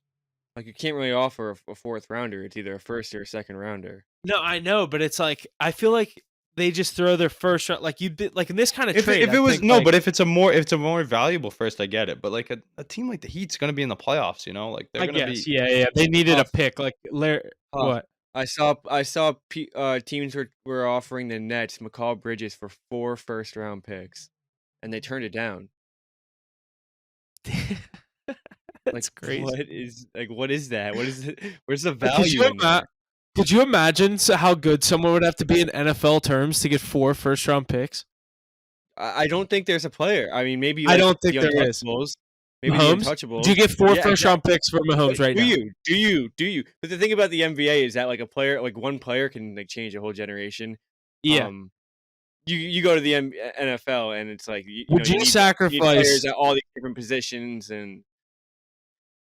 like you can't really offer a 4th rounder. It's either a 1st or a 2nd rounder. No, I know, but it's like I feel like they just throw their first round. Like you did, like in this kind of trade. If it I was think, like, but if it's a more valuable first, I get it. But like a team like the Heat's going to be in the playoffs, like they're I going to guess, be. yeah. They needed a Tough. pick. Like what? I saw teams were offering the Nets Mikal Bridges for 4 first-round picks, and they turned it down. That's Like, crazy. what is that? What is it? Where's the Like, Could value you, in that? could you imagine how good someone would have to be in NFL terms to get 4 first-round picks? I don't think there's a player. I mean, maybe I like don't think the there is. Untouchables. Maybe the Mahomes? Untouchables. Do you get 4 Yeah, first-round picks for Mahomes right do now? Do you? But the thing about the NBA is that like one player can like change a whole generation. Yeah. You go to the NFL and it's like Would you need sacrifice? players at all these different positions and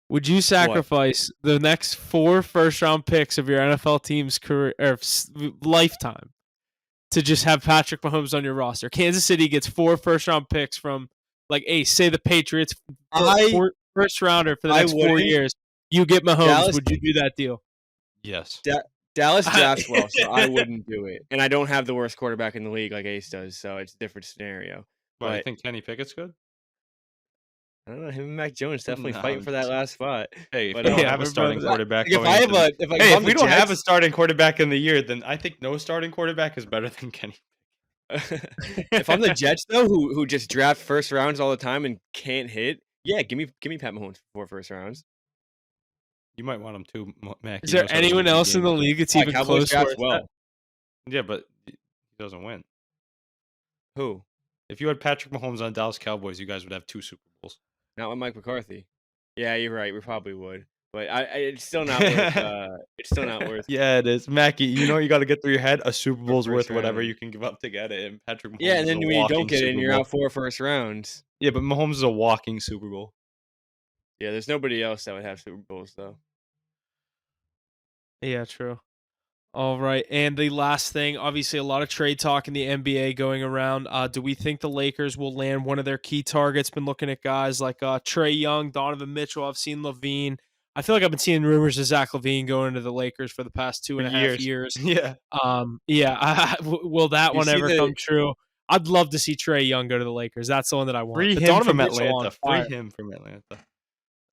Would you sacrifice the next 4 first-round picks of your NFL team's career or lifetime to just have Patrick Mahomes on your roster? Kansas City gets 4 first-round picks from, like, say the Patriots, first rounder for the next 4 years. You get Mahomes. Would you do that deal? Yes. Dallas drafts well, so I wouldn't do it. And I don't have the worst quarterback in the league like Ace does, so it's a different scenario. But I But think Kenny Pickett's good. I don't know. Him and Mac Jones definitely No, fighting for that last spot. Hey, if But, we don't yeah, have a we're starting both- quarterback, Like, if going I have into- a, if, like, hey, if if I'm we the don't have a Jets- starting quarterback in the year, then I think no starting quarterback is better than Kenny. if I'm the Jets though, who just draft first rounds all the time and can't hit, yeah, give me Pat Mahomes for 4 first rounds. You might want him too, Mac. Is He there knows how to anyone win else in the games. league that's Yeah, even Cowboys close? draft Where it's well. at? Yeah, but he doesn't win. Who? If you had Patrick Mahomes on Dallas Cowboys, you guys would have 2 Super Bowls. Not with Mike McCarthy. Yeah, you're right. We probably would, but it's still not worth. It's still not worth. Yeah, it is. Mackie, you know what you got to get through your head? A Super Bowl's first worth whatever round. you can give up to get it. And Patrick Mahomes Yeah, and is then a when you walking don't get it, and Super you're Bowl. out 4 first rounds. Yeah, but Mahomes is a walking Super Bowl. Yeah, there's nobody else that would have Super Bowls though. Yeah, true. All right, and the last thing, obviously, a lot of trade talk in the NBA going around. Do we think the Lakers will land one of their key targets? Been looking at guys like Trae Young, Donovan Mitchell. I've seen LaVine. I feel like I've been seeing rumors of Zach LaVine going to the Lakers for the past 2.5 years. Yeah. Will that You one see ever the- come true? I'd love to see Trae Young go to the Lakers. That's the one that I want. Free But him Donovan from Mitchell on Atlanta. fire. Free him from Atlanta.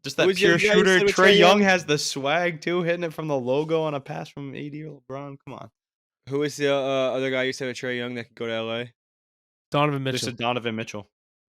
Just that Who's the pure other guy you shooter. said with Trae Trae Young Young? has the swag too, hitting it from the logo on a pass from AD or LeBron. Come on. Who is the other guy you said with Trae Young that could go to LA? Donovan This Mitchell. is Donovan Mitchell.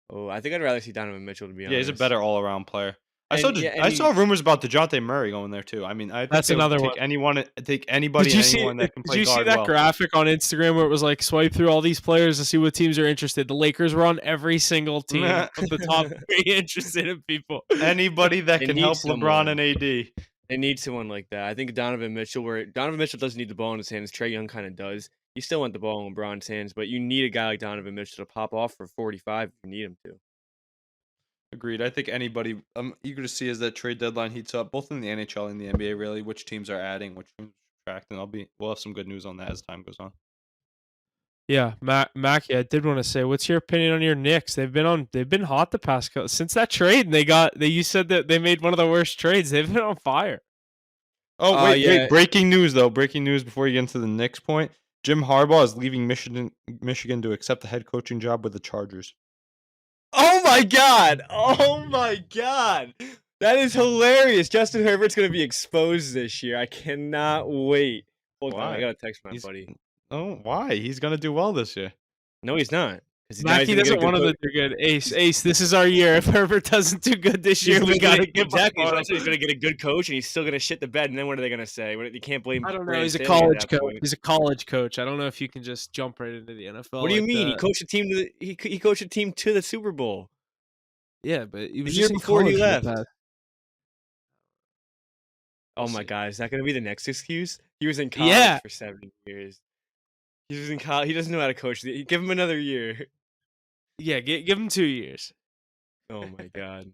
Oh, I think I'd rather see Donovan Mitchell to be honest. Yeah, he's a better all-around player. I And- saw yeah, and I saw rumors about DeJounte Murray going there too. I mean, I think That's they would another take one. take anybody Did you and see? anyone that can Did play you see guard that well. graphic on Instagram where it was like swipe through all these players to see what teams are interested? The Lakers were on every single team of the top 3 interested in people. Anybody that They can need help someone. LeBron and AD. They need someone like that. I think Donovan Mitchell doesn't need the ball in his hands. Trae Young kind of does. You still want the ball in LeBron's hands, but you need a guy like Donovan Mitchell to pop off for 45 if you need him to. Agreed. I think anybody I'm eager to see as that trade deadline heats up, both in the NHL and the NBA, really, which teams are adding, which teams are subtracting. We'll have some good news on that as time goes on. Yeah, Mackie, I did want to say, what's your opinion on your Knicks? They've been hot the past since that trade. And you said that they made one of the worst trades. They've been on fire. Oh, wait, Yeah. breaking news though. Breaking news before you get into the Knicks point. Jim Harbaugh is leaving Michigan to accept the head coaching job with the Chargers. Oh my god! Oh my god! That is hilarious. Justin Herbert's gonna be exposed this year. I cannot wait. Hold on, I Why? gotta text my He's buddy. Oh, why? He's gonna do well this year. No, he's not. 'Cause now he's Mackie gonna get a doesn't good want him coach. to do good. Ace, this is our year. If Herbert doesn't do good this year, we gotta give exactly. him. He's gonna get a good coach, and he's still gonna shit the bed. And then what are they gonna say? You can't blame. I don't know. Brandon He's a Staley at college that coach. point. He's a college coach. I don't know if you can just jump right into the NFL. What do you like mean? He that. coached a team to he coached a team to the Super Bowl Yeah, but he was the year just in before he college for the left. past- Oh We'll my see. god, is that gonna be the next excuse? He was in college Yeah. for 7 years. He was in college. He doesn't know how to coach. Give him another year. Yeah, give him 2 years. Oh my god,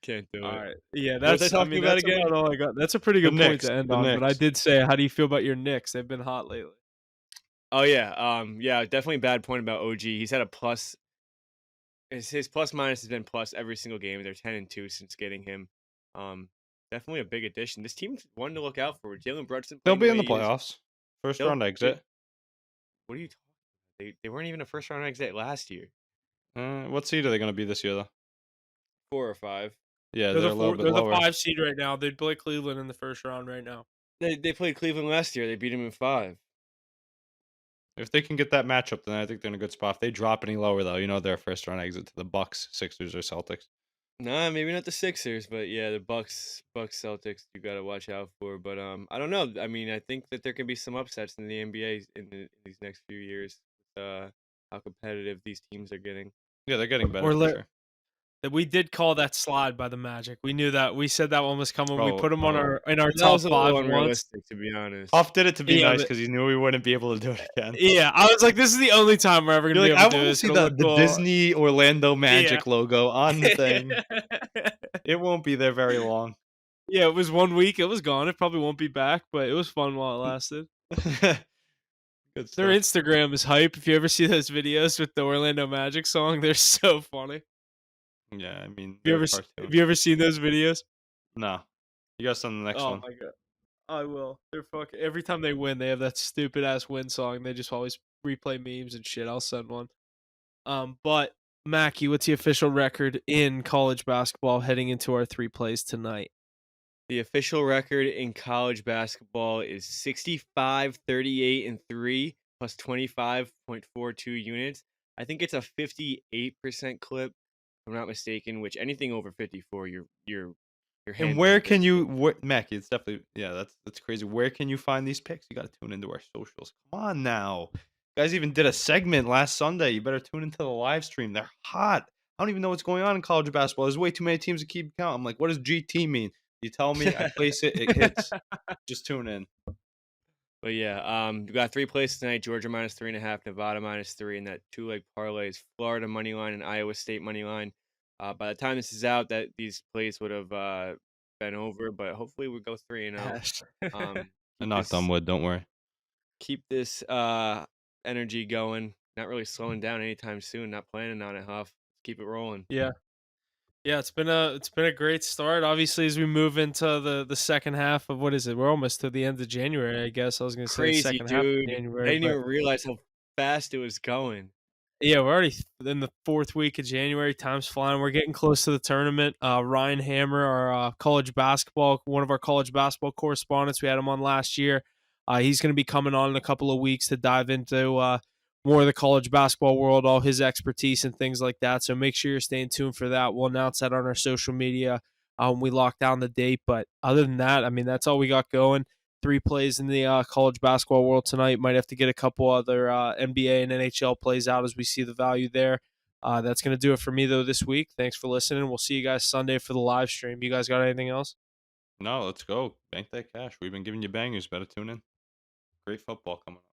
can't do All it. right. Yeah, What was I that's. I talking mean, about that's again? about all I got. That's a pretty The good point Knicks, to end the on. But I Knicks. did say, how do you feel about your Knicks? They've been hot lately. Oh yeah, yeah, definitely bad point about OG. He's had a plus. His plus minus has been plus every single game. They're 10-2 since getting him. Definitely a big addition. This team's one to look out for. Jalen Brunson. They'll playing be in the way he is. playoffs. First They'll- round exit. What are you talking about? They weren't even a first round exit last year. What seed are they gonna be this year though? 4 or 5. Yeah, They're they're the a little four, bit they're the lower. 5 seed right now. They'd play Cleveland in the first round right now. They played Cleveland last year. They beat him in 5. If they can get that matchup, then I think they're in a good spot. If they drop any lower, though, they're a first round exit to the Bucks, Sixers, or Celtics. Nah, maybe not the Sixers, but yeah, the Bucks, Celtics, you gotta watch out for. But I don't know. I mean, I think that there can be some upsets in the NBA in these next few years. How competitive these teams are getting. Yeah, they're getting better. Or For let- sure. That we did call that slide by the Magic. We knew that. We said that one was coming. We Oh, put him on oh. in our That top was a little 5 once. unrealistic, to be honest. Huff did it to be Yeah, nice but- because he knew we wouldn't be able to do it again. Yeah, I was like, this is the only time we're ever You're gonna be like, I able to do want to this. see It'll the look cool." Disney Orlando Magic logo on the thing. It won't be there very long. Yeah, it was 1 week. It was gone. It probably won't be back, but it was fun while it lasted. Good Their stuff. Instagram is hype. If you ever see those videos with the Orlando Magic song, they're so funny. Yeah, I mean, Have you they're ever a cartoon. have you ever seen those videos? No. You got some the next Oh one. my god, I will. They're fucking. Every time they win, they have that stupid ass win song. They just always replay memes and shit. I'll send one. But Mackie, what's the official record in college basketball heading into our 3 plays tonight? The official record in college basketball is 65, 38, and 3 plus 25.42 units. I think it's a 58% clip, if I'm not mistaken. Which anything over 54, your hands And where are can good. you, Mackie? It's definitely, yeah, that's crazy. Where can you find these picks? You got to tune into our socials. Come on now, you guys even did a segment last Sunday. You better tune into the live stream. They're hot. I don't even know what's going on in college basketball. There's way too many teams to keep count. I'm like, what does GT mean? You tell me, I place it, it hits. Just tune in. But yeah, we got 3 plays tonight: Georgia minus 3.5, Nevada minus 3, and that 2-leg parlay is Florida money line and Iowa State money line. By the time this is out, that these plays would have been over, but hopefully we go 3-0. I keep knocked this- on wood. Don't worry. Keep this energy going. Not really slowing down anytime soon. Not planning on it, Huff. Keep it rolling. Yeah. Yeah, it's been a great start. Obviously, as we move into the second half of what is it? We're almost to the end of January, I guess. I was gonna say Crazy, second half of dude. I January. didn't but- even realize how fast it was going. Yeah, we're already in the 4th week of January. Time's flying. We're getting close to the tournament. Ryan Hammer, our one of our college basketball correspondents, we had him on last year. He's going to be coming on in a couple of weeks to dive into more of the college basketball world, all his expertise and things like that. So make sure you're staying tuned for that. We'll announce that on our social media when we lock down the date. But other than that, I mean, that's all we got going. 3 plays in the college basketball world tonight. Might have to get a couple other NBA and NHL plays out as we see the value there. That's going to do it for me, though, this week. Thanks for listening. We'll see you guys Sunday for the live stream. You guys got anything else? No, let's go. Bank that cash. We've been giving you bangers. Better tune in. Great football coming up.